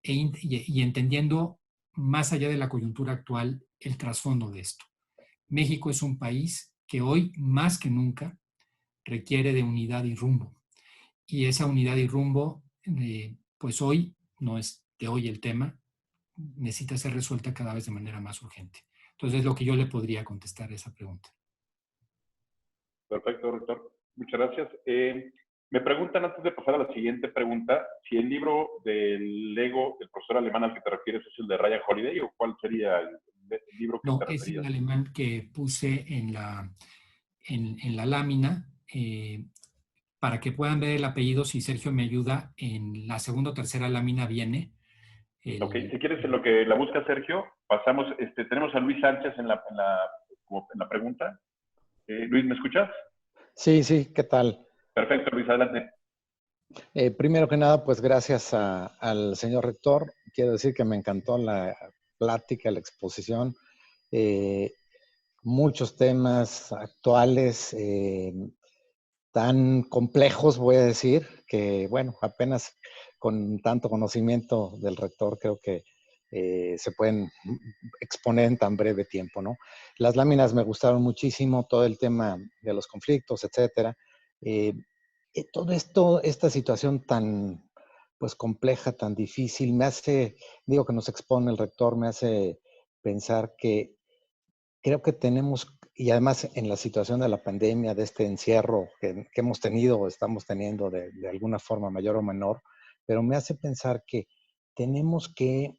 y entendiendo más allá de la coyuntura actual el trasfondo de esto. México es un país que hoy más que nunca requiere de unidad y rumbo. Y esa unidad y rumbo, pues hoy, no es de hoy el tema, necesita ser resuelta cada vez de manera más urgente. Entonces es lo que yo le podría contestar a esa pregunta. Perfecto, rector. Muchas gracias. Me preguntan antes de pasar a la siguiente pregunta, si el libro del Lego, el profesor alemán al que te refieres, es el de Ryan Holiday o cuál sería el libro que No, te es el referías. alemán que puse en la lámina. Para que puedan ver el apellido, si Sergio me ayuda, en la segunda o tercera lámina viene. Ok, si quieres en lo que la busca Sergio, pasamos, tenemos a Luis Sánchez en la pregunta. Luis, ¿me escuchas? Sí, sí, ¿qué tal? Perfecto, Luis, adelante. Primero que nada, pues gracias al señor rector. Quiero decir que me encantó la plática, la exposición. Muchos temas actuales, tan complejos, voy a decir, que bueno, apenas con tanto conocimiento del rector creo que se pueden exponer en tan breve tiempo, ¿no? Las láminas me gustaron muchísimo, todo el tema de los conflictos, etcétera. Todo esto, esta situación tan pues compleja, tan difícil, me hace, digo que nos expone el rector, me hace pensar que creo que tenemos, y además en la situación de la pandemia, de este encierro que hemos tenido o estamos teniendo de alguna forma mayor o menor, pero me hace pensar que tenemos que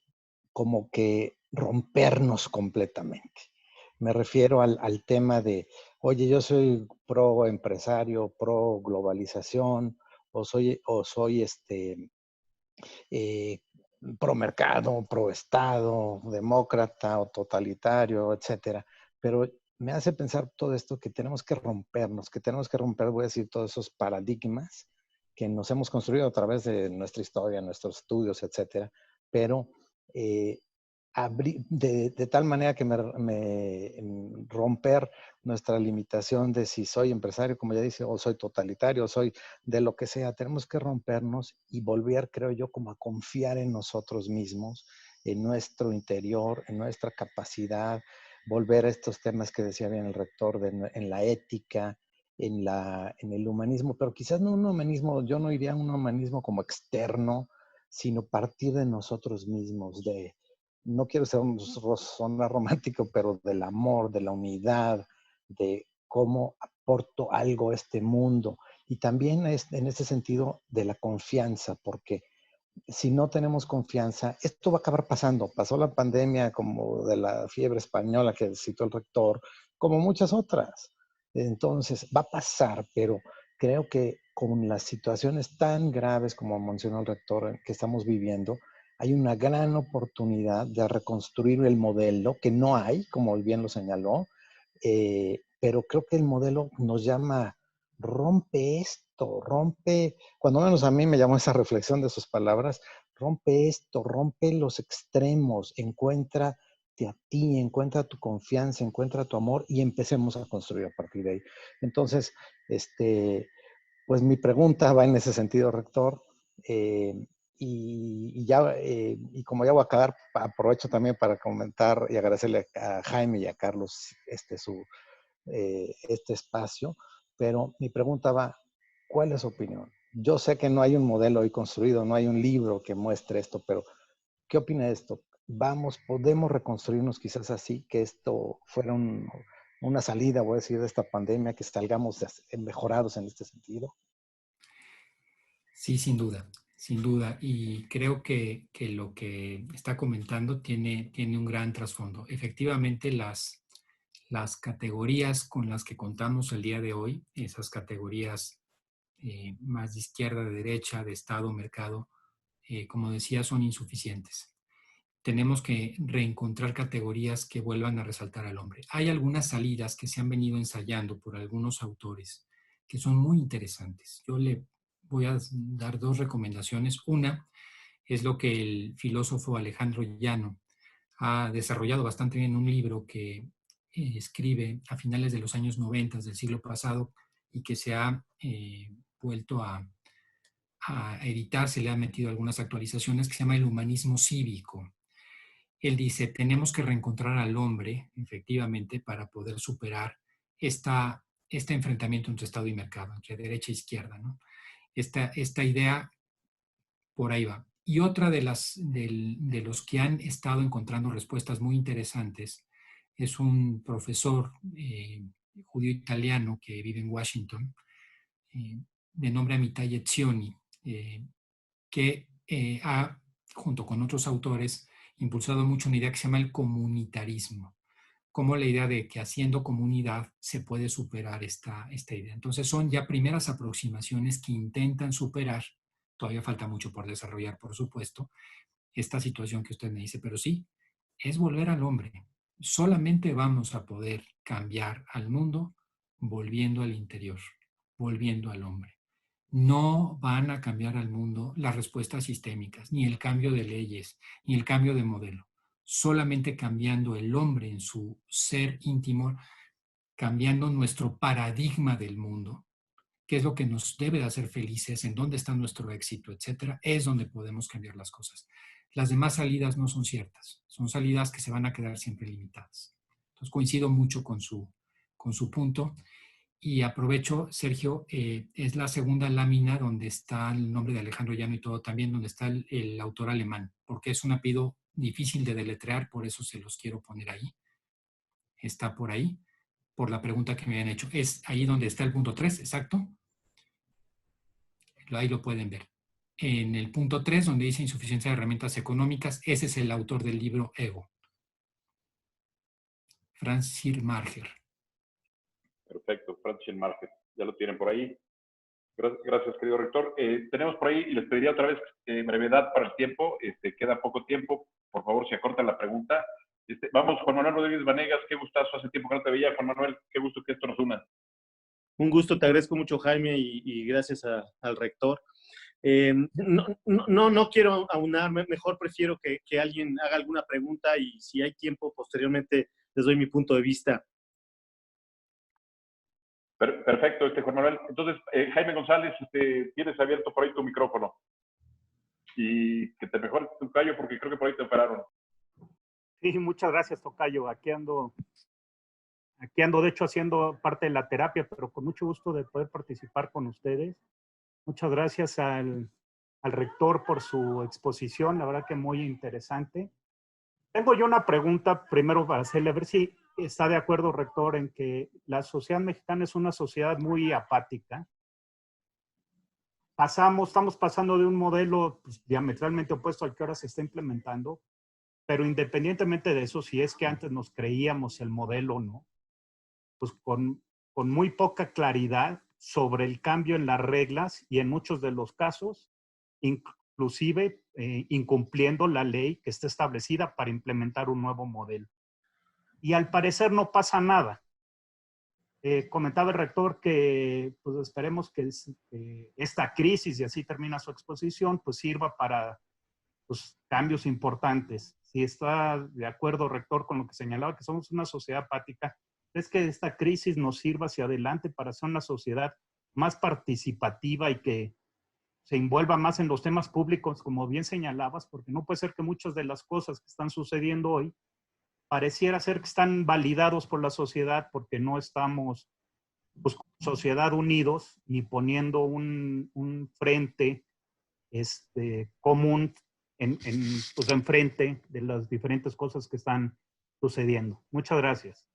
como que rompernos completamente. Me refiero al tema de, oye, yo soy pro empresario, pro globalización, o soy eh, pro mercado, pro Estado, demócrata o totalitario, etcétera. Pero me hace pensar todo esto que tenemos que rompernos, que tenemos que romper, voy a decir, todos esos paradigmas que nos hemos construido a través de nuestra historia, nuestros estudios, etcétera. Pero de tal manera que romper nuestra limitación de si soy empresario, como ya dice, o soy totalitario, o soy de lo que sea. Tenemos que rompernos y volver, creo yo, como a confiar en nosotros mismos, en nuestro interior, en nuestra capacidad, volver a estos temas que decía bien el rector, en la ética, en el humanismo, pero quizás no un humanismo, yo no iría a un humanismo como externo, sino partir de nosotros mismos, no quiero sonar romántico, pero del amor, de la unidad, de cómo aporto algo a este mundo. Y también en ese sentido de la confianza, porque si no tenemos confianza, esto va a acabar pasando. Pasó la pandemia como de la fiebre española que citó el rector, como muchas otras. Entonces, va a pasar, pero creo que con las situaciones tan graves como mencionó el rector que estamos viviendo, hay una gran oportunidad de reconstruir el modelo, que no hay, como bien lo señaló, pero creo que el modelo nos llama, rompe esto, rompe, cuando menos a mí me llamó esa reflexión de sus palabras, rompe esto, rompe los extremos, encuéntrate a ti, encuentra tu confianza, encuentra tu amor y empecemos a construir a partir de ahí. Entonces, pues mi pregunta va en ese sentido, rector. Y como ya voy a acabar, aprovecho también para comentar y agradecerle a Jaime y a Carlos este espacio, pero mi pregunta va, ¿cuál es su opinión? Yo sé que no hay un modelo hoy construido, no hay un libro que muestre esto, pero ¿qué opina de esto? Podemos reconstruirnos quizás así, que esto fuera una salida, voy a decir, de esta pandemia, que salgamos mejorados en este sentido. Sí, sin duda, sin duda. Y creo que lo que está comentando tiene un gran trasfondo. Efectivamente, las categorías con las que contamos el día de hoy, esas categorías más de izquierda, de derecha, de Estado, mercado, como decía, son insuficientes. Tenemos que reencontrar categorías que vuelvan a resaltar al hombre. Hay algunas salidas que se han venido ensayando por algunos autores que son muy interesantes. Yo le voy a dar dos recomendaciones. Una es lo que el filósofo Alejandro Llano ha desarrollado bastante bien en un libro que escribe a finales de los años 90 del siglo pasado y que se ha vuelto a editar, se le han metido algunas actualizaciones, que se llama El humanismo cívico. Él dice, tenemos que reencontrar al hombre, efectivamente, para poder superar este enfrentamiento entre Estado y mercado, entre derecha e izquierda, ¿no? Esta idea por ahí va. Y otra de los que han estado encontrando respuestas muy interesantes es un profesor judío italiano que vive en Washington, de nombre Amitai Etzioni, que ha, junto con otros autores, impulsado mucho una idea que se llama el comunitarismo, como la idea de que haciendo comunidad se puede superar esta idea. Entonces son ya primeras aproximaciones que intentan superar, todavía falta mucho por desarrollar, por supuesto, esta situación que usted me dice, pero sí, es volver al hombre. Solamente vamos a poder cambiar al mundo volviendo al interior, volviendo al hombre. No van a cambiar al mundo las respuestas sistémicas, ni el cambio de leyes, ni el cambio de modelo. Solamente cambiando el hombre en su ser íntimo, cambiando nuestro paradigma del mundo, qué es lo que nos debe de hacer felices, en dónde está nuestro éxito, etcétera, es donde podemos cambiar las cosas. Las demás salidas no son ciertas, son salidas que se van a quedar siempre limitadas. Entonces coincido mucho con su punto. Y aprovecho, Sergio, es la segunda lámina donde está el nombre de Alejandro Llano y todo, también donde está el autor alemán, porque es un apellido difícil de deletrear, por eso se los quiero poner ahí. Está por ahí, por la pregunta que me habían hecho. Es ahí donde está el punto 3, exacto. Ahí lo pueden ver. En el punto 3, donde dice insuficiencia de herramientas económicas, ese es el autor del libro Ego. Franz Schirmacher. Perfecto, Franz Schirmacher. Ya lo tienen por ahí. Gracias, querido rector. Tenemos por ahí, y les pediría otra vez brevedad para el tiempo. Queda poco tiempo. Por favor, si acortan la pregunta. Vamos, Juan Manuel Rodríguez Vanegas. Qué gustazo. Hace tiempo que no te veía, Juan Manuel. Qué gusto que esto nos una. Un gusto, te agradezco mucho, Jaime, y gracias al rector. No quiero aunar, mejor prefiero que alguien haga alguna pregunta y si hay tiempo, posteriormente les doy mi punto de vista. Perfecto, Juan Manuel. Entonces, Jaime González, tienes abierto por ahí tu micrófono. Y que te mejores, tocayo, porque creo que por ahí te operaron. Sí, muchas gracias, tocayo. Aquí ando, de hecho, haciendo parte de la terapia, pero con mucho gusto de poder participar con ustedes. Muchas gracias al rector por su exposición, la verdad que muy interesante. Tengo yo una pregunta primero para hacerle, a ver si está de acuerdo, rector, en que la sociedad mexicana es una sociedad muy apática. Estamos pasando de un modelo pues, diametralmente opuesto al que ahora se está implementando, pero independientemente de eso, si es que antes nos creíamos el modelo o no, pues con muy poca claridad sobre el cambio en las reglas y en muchos de los casos, inclusive incumpliendo la ley que está establecida para implementar un nuevo modelo. Y al parecer no pasa nada. Comentaba el rector que pues esperemos que esta crisis, y así termina su exposición, pues sirva para pues, cambios importantes. Si está de acuerdo, rector, con lo que señalaba, que somos una sociedad apática, es que esta crisis nos sirva hacia adelante para ser una sociedad más participativa y que se envuelva más en los temas públicos, como bien señalabas, porque no puede ser que muchas de las cosas que están sucediendo hoy pareciera ser que están validados por la sociedad porque no estamos, pues, sociedad unidos y poniendo un frente común pues, enfrente de las diferentes cosas que están sucediendo. Muchas gracias.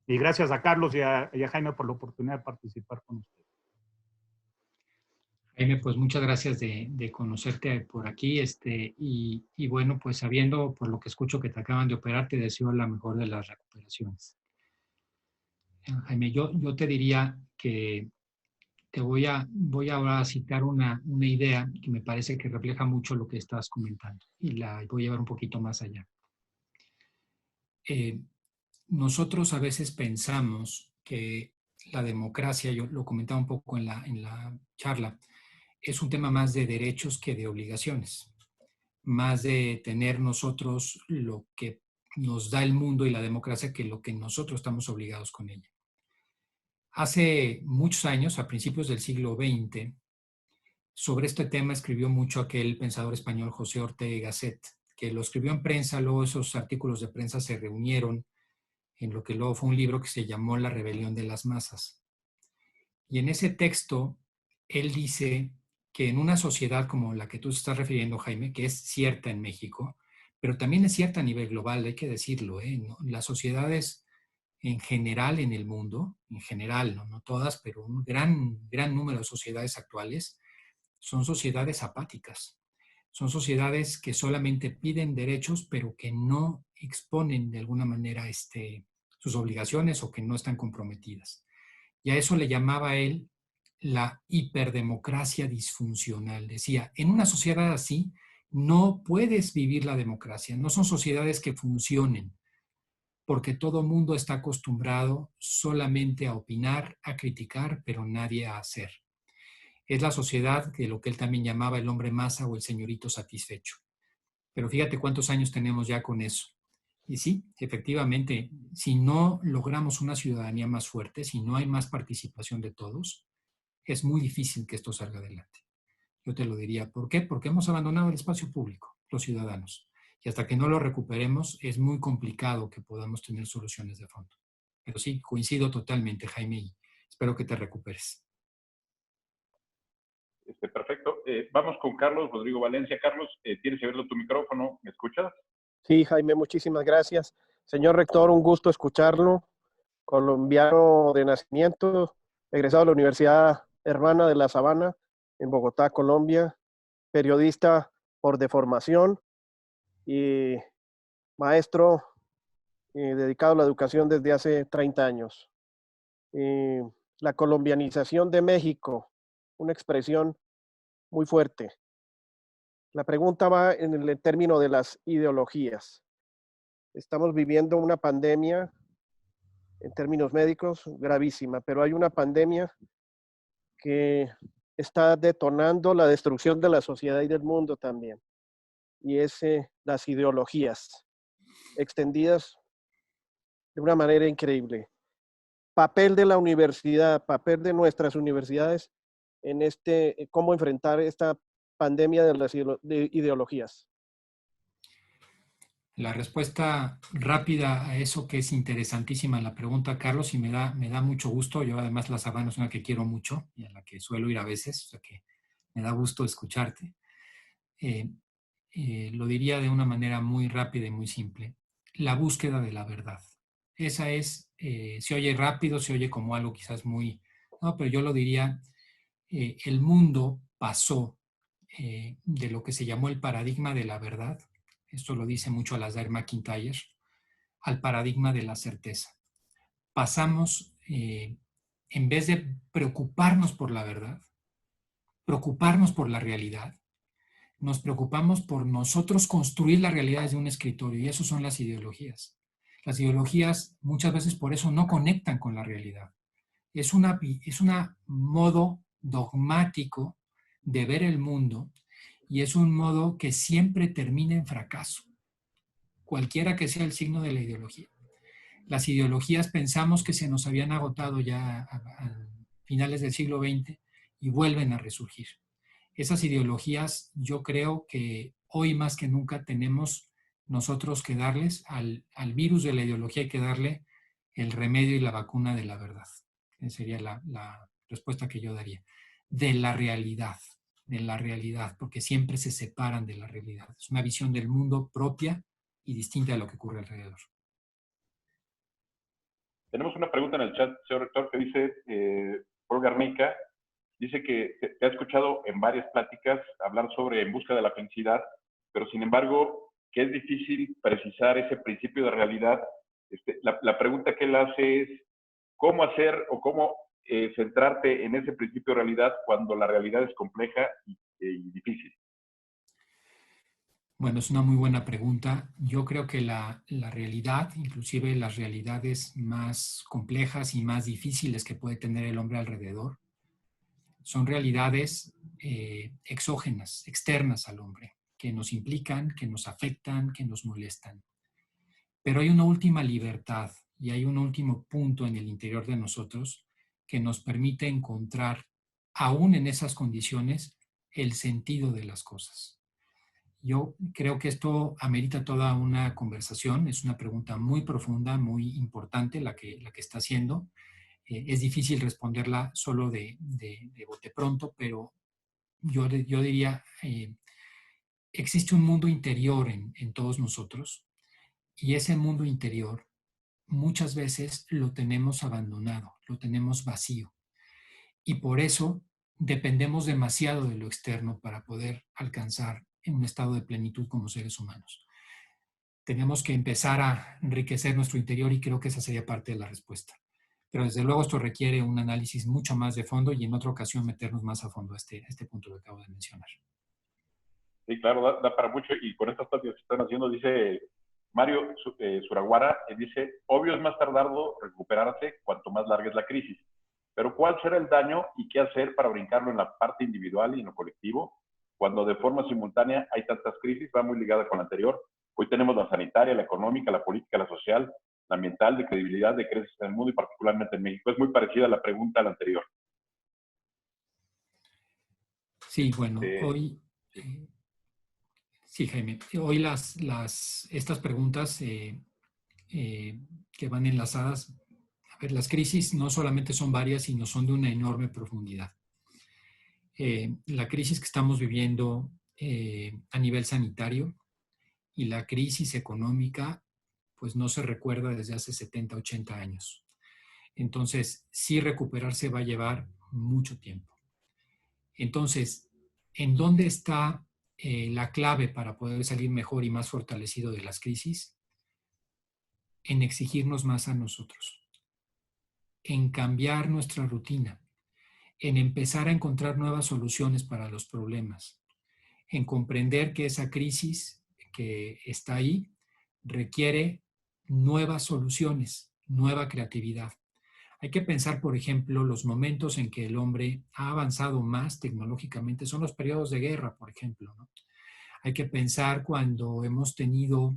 Y gracias a Carlos y a Jaime por la oportunidad de participar con ustedes. Jaime, pues muchas gracias de conocerte por aquí. Y bueno, pues sabiendo por lo que escucho que te acaban de operar, te deseo la mejor de las recuperaciones. Jaime, yo te diría que te voy ahora a citar una idea que me parece que refleja mucho lo que estás comentando y la voy a llevar un poquito más allá. Nosotros a veces pensamos que la democracia, yo lo comentaba un poco en la charla, es un tema más de derechos que de obligaciones, más de tener nosotros lo que nos da el mundo y la democracia que lo que nosotros estamos obligados con ella. Hace muchos años, a principios del siglo XX, Sobre este tema escribió mucho aquel pensador español José Ortega y Gasset, que lo escribió en prensa, luego esos artículos de prensa se reunieron en lo que luego fue un libro que se llamó La rebelión de las masas. Y en ese texto, él dice que en una sociedad como la que tú estás refiriendo, Jaime, que es cierta en México, pero también es cierta a nivel global, hay que decirlo, ¿no? Las sociedades en general en el mundo, en general, no todas, pero un gran número de sociedades actuales, son sociedades apáticas. Son sociedades que solamente piden derechos, pero que no exponen de alguna manera sus obligaciones o que no están comprometidas. Y a eso le llamaba él la hiperdemocracia disfuncional. Decía, en una sociedad así no puedes vivir la democracia. No son sociedades que funcionen, porque todo mundo está acostumbrado solamente a opinar, a criticar, pero nadie a hacer. Es la sociedad de lo que él también llamaba el hombre masa o el señorito satisfecho. Pero fíjate cuántos años tenemos ya con eso. Y sí, efectivamente, si no logramos una ciudadanía más fuerte, si no hay más participación de todos, es muy difícil que esto salga adelante. Yo te lo diría. ¿Por qué? Porque hemos abandonado el espacio público, los ciudadanos. Y hasta que no lo recuperemos, es muy complicado que podamos tener soluciones de fondo. Pero sí, coincido totalmente, Jaime, y espero que te recuperes. Perfecto. Vamos con Carlos Rodrigo Valencia. Carlos, tienes que abierto tu micrófono. ¿Me escuchas? Sí, Jaime, muchísimas gracias. Señor rector, un gusto escucharlo. Colombiano de nacimiento, egresado de la Universidad Hermana de La Sabana, en Bogotá, Colombia. Periodista por deformación y maestro dedicado a la educación desde hace 30 años. La colombianización de México, una expresión muy fuerte. La pregunta va en el término de las ideologías. Estamos viviendo una pandemia, en términos médicos, gravísima, pero hay una pandemia que está detonando la destrucción de la sociedad y del mundo también. Y es las ideologías, extendidas de una manera increíble. Papel de la universidad, papel de nuestras universidades en cómo enfrentar esta pandemia de las ideologías. La respuesta rápida a eso, que es interesantísima la pregunta, Carlos, y me da mucho gusto. Yo además La Sabana es una que quiero mucho y a la que suelo ir a veces, o sea que me da gusto escucharte. Lo diría de una manera muy rápida y muy simple. La búsqueda de la verdad. Esa es, se oye rápido, se oye como algo quizás muy... No, pero yo lo diría, el mundo pasó de lo que se llamó el paradigma de la verdad, esto lo dice mucho Alasdair MacIntyre, al paradigma de la certeza. Pasamos, en vez de preocuparnos por la verdad, preocuparnos por la realidad, nos preocupamos por nosotros construir la realidad desde un escritorio, y eso son las ideologías. Las ideologías muchas veces por eso no conectan con la realidad. Es un modo dogmático de ver el mundo y es un modo que siempre termina en fracaso, cualquiera que sea el signo de la ideología. Las ideologías pensamos que se nos habían agotado ya a finales del siglo XX y vuelven a resurgir. Esas ideologías, yo creo que hoy más que nunca tenemos nosotros que darles al virus de la ideología, hay que darle el remedio y la vacuna de la verdad. Esa sería la respuesta que yo daría. De la realidad, porque siempre se separan de la realidad. Es una visión del mundo propia y distinta de lo que ocurre alrededor. Tenemos una pregunta en el chat, señor rector, que dice, Paul Garnica, dice que te ha escuchado en varias pláticas hablar sobre en busca de la felicidad, pero sin embargo, que es difícil precisar ese principio de realidad. La pregunta que él hace es, ¿cómo hacer o cómo centrarte en ese principio de realidad cuando la realidad es compleja y difícil? Bueno, es una muy buena pregunta. Yo creo que la realidad, inclusive las realidades más complejas y más difíciles que puede tener el hombre alrededor, son realidades exógenas, externas al hombre, que nos implican, que nos afectan, que nos molestan. Pero hay una última libertad y hay un último punto en el interior de nosotros que nos permite encontrar, aún en esas condiciones, el sentido de las cosas. Yo creo que esto amerita toda una conversación. Es una pregunta muy profunda, muy importante la que está haciendo. Es difícil responderla solo de bote pronto, pero yo diría, existe un mundo interior en todos nosotros y ese mundo interior muchas veces lo tenemos abandonado, lo tenemos vacío. Y por eso dependemos demasiado de lo externo para poder alcanzar un estado de plenitud como seres humanos. Tenemos que empezar a enriquecer nuestro interior y creo que esa sería parte de la respuesta. Pero desde luego esto requiere un análisis mucho más de fondo y en otra ocasión meternos más a fondo a este punto que acabo de mencionar. Sí, claro, da para mucho. Y con estas pláticas que están haciendo, dice Mario Suraguara, dice, obvio es más tardado recuperarse cuanto más larga es la crisis. Pero ¿cuál será el daño y qué hacer para brincarlo en la parte individual y en lo colectivo? Cuando de forma simultánea hay tantas crisis, va muy ligada con la anterior. Hoy tenemos la sanitaria, la económica, la política, la social, la ambiental, de credibilidad, de creencias en el mundo y particularmente en México. Es muy parecida a la pregunta a la anterior. Sí, bueno, hoy... sí, Jaime. Hoy estas preguntas que van enlazadas, a ver, las crisis no solamente son varias, sino son de una enorme profundidad. La crisis que estamos viviendo a nivel sanitario y la crisis económica, pues no se recuerda desde hace 70, 80 años. Entonces, sí recuperarse va a llevar mucho tiempo. Entonces, ¿en dónde está la clave para poder salir mejor y más fortalecido de las crisis? En exigirnos más a nosotros, en cambiar nuestra rutina, en empezar a encontrar nuevas soluciones para los problemas, en comprender que esa crisis que está ahí requiere nuevas soluciones, nueva creatividad. Hay que pensar, por ejemplo, los momentos en que el hombre ha avanzado más tecnológicamente, son los periodos de guerra, por ejemplo, ¿no? Hay que pensar cuando hemos tenido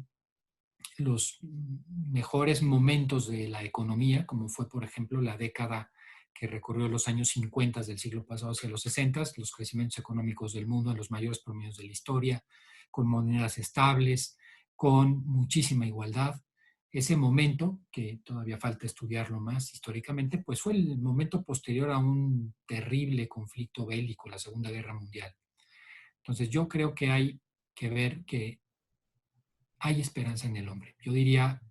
los mejores momentos de la economía, como fue, por ejemplo, la década que recorrió los años 50 del siglo pasado hacia los 60, los crecimientos económicos del mundo en los mayores promedios de la historia, con monedas estables, con muchísima igualdad. Ese momento, que todavía falta estudiarlo más históricamente, pues fue el momento posterior a un terrible conflicto bélico, la Segunda Guerra Mundial. Entonces yo creo que hay que ver que hay esperanza en el hombre. Yo diría,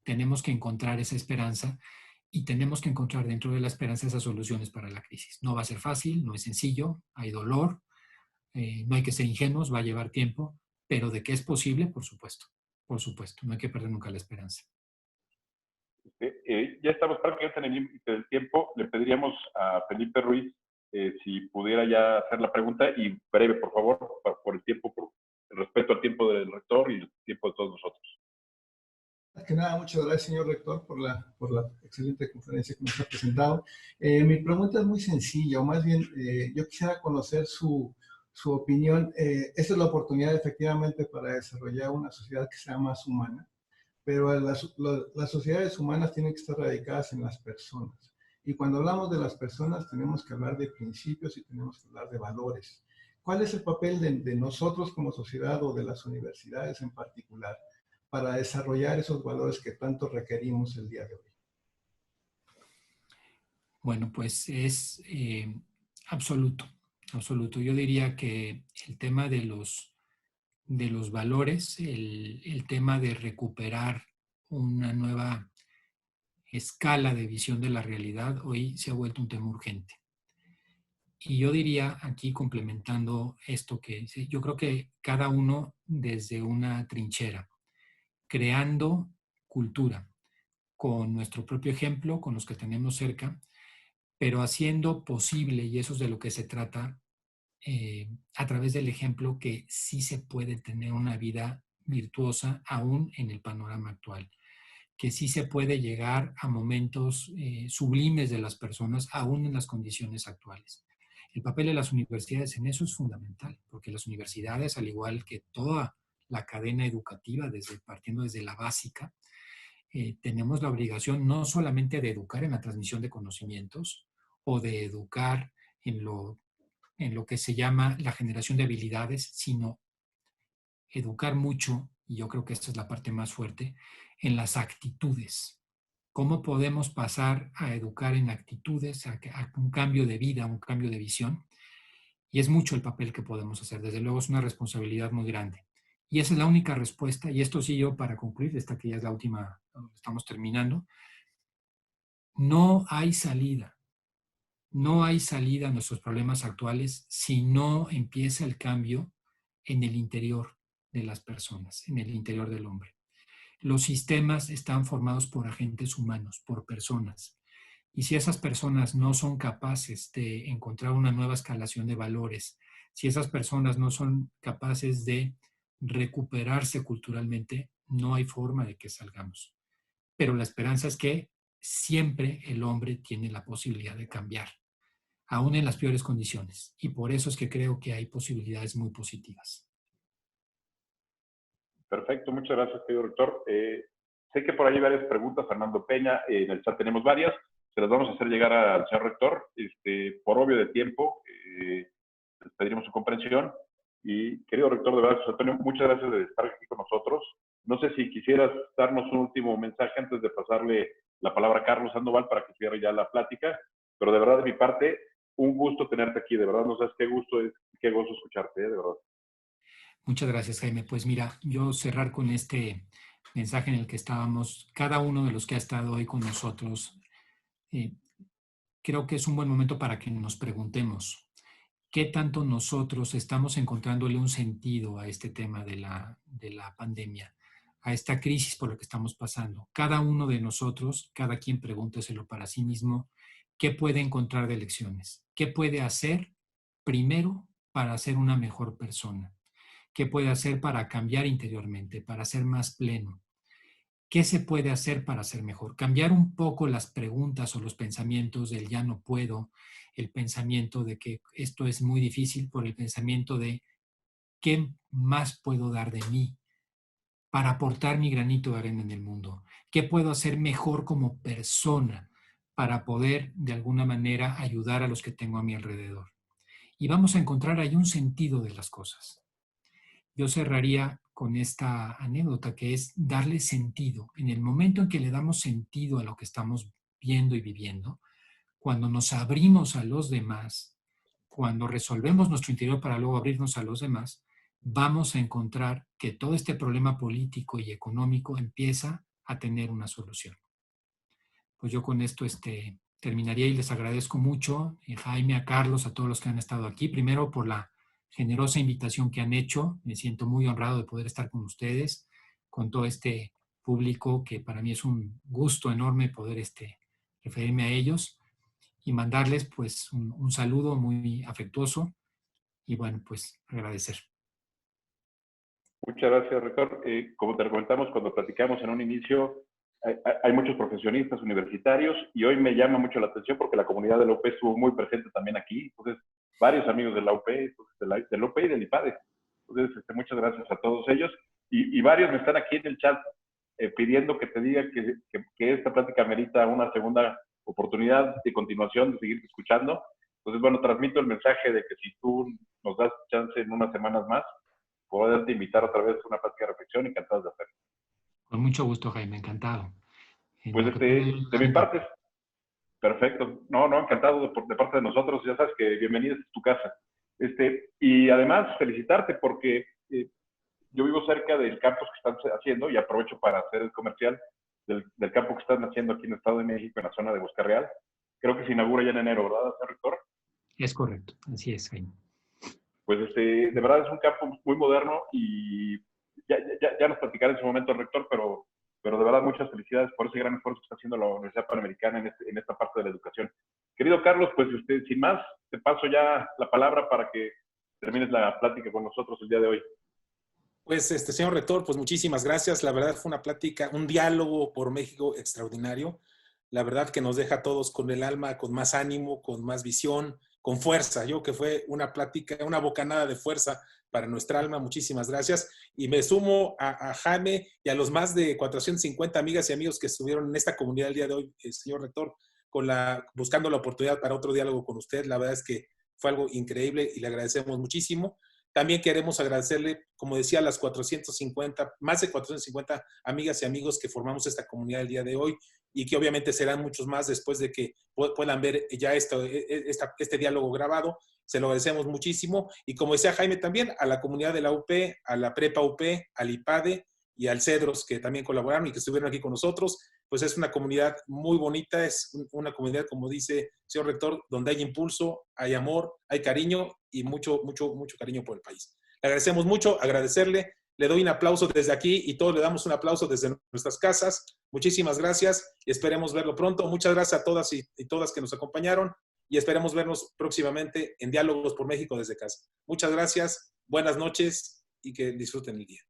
tenemos que encontrar esa esperanza y tenemos que encontrar dentro de la esperanza esas soluciones para la crisis. No va a ser fácil, no es sencillo, hay dolor, no hay que ser ingenuos, va a llevar tiempo, pero de que es posible, por supuesto, no hay que perder nunca la esperanza. Ya estamos prácticamente en el límite del tiempo. Le pediríamos a Felipe Ruiz si pudiera ya hacer la pregunta y breve, por favor, por el tiempo, por el respeto al tiempo del rector y el tiempo de todos nosotros. Más que nada, muchas gracias, señor rector, por la excelente conferencia que nos ha presentado. Mi pregunta es muy sencilla, o más bien, yo quisiera conocer su opinión. Esta es la oportunidad, efectivamente, para desarrollar una sociedad que sea más humana, pero las sociedades humanas tienen que estar radicadas en las personas. Y cuando hablamos de las personas, tenemos que hablar de principios y tenemos que hablar de valores. ¿Cuál es el papel de nosotros como sociedad o de las universidades en particular para desarrollar esos valores que tanto requerimos el día de hoy? Bueno, pues es absoluto. Yo diría que el tema de los valores, el tema de recuperar una nueva escala de visión de la realidad, hoy se ha vuelto un tema urgente. Y yo diría aquí, complementando esto, que yo creo que cada uno desde una trinchera, creando cultura, con nuestro propio ejemplo, con los que tenemos cerca, pero haciendo posible, y eso es de lo que se trata, a través del ejemplo, que sí se puede tener una vida virtuosa aún en el panorama actual, que sí se puede llegar a momentos sublimes de las personas aún en las condiciones actuales. El papel de las universidades en eso es fundamental, porque las universidades, al igual que toda la cadena educativa, partiendo desde la básica, tenemos la obligación no solamente de educar en la transmisión de conocimientos o de educar en lo en lo que se llama la generación de habilidades, sino educar mucho, y yo creo que esta es la parte más fuerte, en las actitudes. ¿Cómo podemos pasar a educar en actitudes, a un cambio de vida, a un cambio de visión? Y es mucho el papel que podemos hacer. Desde luego es una responsabilidad muy grande. Y esa es la única respuesta. Y esto sí yo, para concluir, esta que ya es la última, estamos terminando. No hay salida. No hay salida a nuestros problemas actuales si no empieza el cambio en el interior de las personas, en el interior del hombre. Los sistemas están formados por agentes humanos, por personas. Y si esas personas no son capaces de encontrar una nueva escalación de valores, si esas personas no son capaces de recuperarse culturalmente, no hay forma de que salgamos. Pero la esperanza es que siempre el hombre tiene la posibilidad de cambiar, aún en las peores condiciones. Y por eso es que creo que hay posibilidades muy positivas. Perfecto, muchas gracias, querido rector. Sé que por ahí hay varias preguntas, Fernando Peña, en el chat tenemos varias, se las vamos a hacer llegar al señor rector. Por obvio de tiempo, les pediremos su comprensión. Y querido rector, de verdad, José Antonio, muchas gracias de estar aquí con nosotros. No sé si quisieras darnos un último mensaje antes de pasarle la palabra a Carlos Sandoval para que cierre ya la plática, pero de verdad, de mi parte, un gusto tenerte aquí, de verdad, no sabes qué gusto es, qué gozo escucharte, de verdad. Muchas gracias, Jaime. Pues mira, yo cerrar con este mensaje en el que estábamos, cada uno de los que ha estado hoy con nosotros, creo que es un buen momento para que nos preguntemos qué tanto nosotros estamos encontrándole un sentido a este tema de la pandemia, a esta crisis por la que estamos pasando. Cada uno de nosotros, cada quien pregúnteselo para sí mismo, ¿qué puede encontrar de lecciones? ¿Qué puede hacer primero para ser una mejor persona? ¿Qué puede hacer para cambiar interiormente, para ser más pleno? ¿Qué se puede hacer para ser mejor? Cambiar un poco las preguntas o los pensamientos del ya no puedo, el pensamiento de que esto es muy difícil, por el pensamiento de ¿qué más puedo dar de mí para aportar mi granito de arena en el mundo? ¿Qué puedo hacer mejor como persona para poder de alguna manera ayudar a los que tengo a mi alrededor? Y vamos a encontrar ahí un sentido de las cosas. Yo cerraría con esta anécdota que es darle sentido. En el momento en que le damos sentido a lo que estamos viendo y viviendo, cuando nos abrimos a los demás, cuando resolvemos nuestro interior para luego abrirnos a los demás, vamos a encontrar que todo este problema político y económico empieza a tener una solución. Pues yo con esto terminaría y les agradezco mucho, Jaime, a Carlos, a todos los que han estado aquí. Primero por la generosa invitación que han hecho. Me siento muy honrado de poder estar con ustedes, con todo este público, que para mí es un gusto enorme poder referirme a ellos y mandarles pues un saludo muy afectuoso y bueno, pues agradecer. Muchas gracias, rector. Como te comentamos cuando platicamos en un inicio, hay muchos profesionistas universitarios y hoy me llama mucho la atención porque la comunidad de la UP estuvo muy presente también aquí. Entonces, varios amigos de la UP, de la UP y del IPADE. Entonces, muchas gracias a todos ellos. Y varios me están aquí en el chat pidiendo que te diga que esta plática merita una segunda oportunidad de continuación, de seguir escuchando. Entonces, bueno, transmito el mensaje de que si tú nos das chance en unas semanas más, poderte invitar otra vez a una plática de reflexión, encantados de hacerlo. Con mucho gusto, Jaime, encantado. Pues de mi parte, perfecto. No, encantado de parte de nosotros. Ya sabes que bienvenida es tu casa. Y además, felicitarte porque yo vivo cerca del campus que están haciendo y aprovecho para hacer el comercial del campus que están haciendo aquí en el Estado de México, en la zona de Bosque Real. Creo que se inaugura ya en enero, ¿verdad, señor rector? Es correcto, así es, Jaime. Pues de verdad es un campus muy moderno y ya nos platicará en su momento el rector, pero de verdad muchas felicidades por ese gran esfuerzo que está haciendo la Universidad Panamericana en esta parte de la educación. Querido Carlos, pues sin más, te paso ya la palabra para que termines la plática con nosotros el día de hoy. Pues, señor rector, pues muchísimas gracias. La verdad fue una plática, un diálogo por México extraordinario. La verdad que nos deja a todos con el alma, con más ánimo, con más visión, con fuerza. Yo que fue una plática, una bocanada de fuerza para nuestra alma. Muchísimas gracias. Y me sumo a Jaime y a los más de 450 amigas y amigos que estuvieron en esta comunidad el día de hoy, señor rector, buscando la oportunidad para otro diálogo con usted. La verdad es que fue algo increíble y le agradecemos muchísimo. También queremos agradecerle, como decía, a las 450, más de 450 amigas y amigos que formamos esta comunidad el día de hoy y que obviamente serán muchos más después de que puedan ver ya este diálogo grabado. Se lo agradecemos muchísimo. Y como decía Jaime también, a la comunidad de la UP, a la Prepa UP, al IPADE y al CEDROS, que también colaboraron y que estuvieron aquí con nosotros. Pues es una comunidad muy bonita, es una comunidad, como dice el señor rector, donde hay impulso, hay amor, hay cariño y mucho cariño por el país. Le agradecemos mucho, agradecerle, le doy un aplauso desde aquí y todos le damos un aplauso desde nuestras casas. Muchísimas gracias y esperemos verlo pronto. Muchas gracias a todas y todas que nos acompañaron y esperemos vernos próximamente en Diálogos por México desde casa. Muchas gracias, buenas noches y que disfruten el día.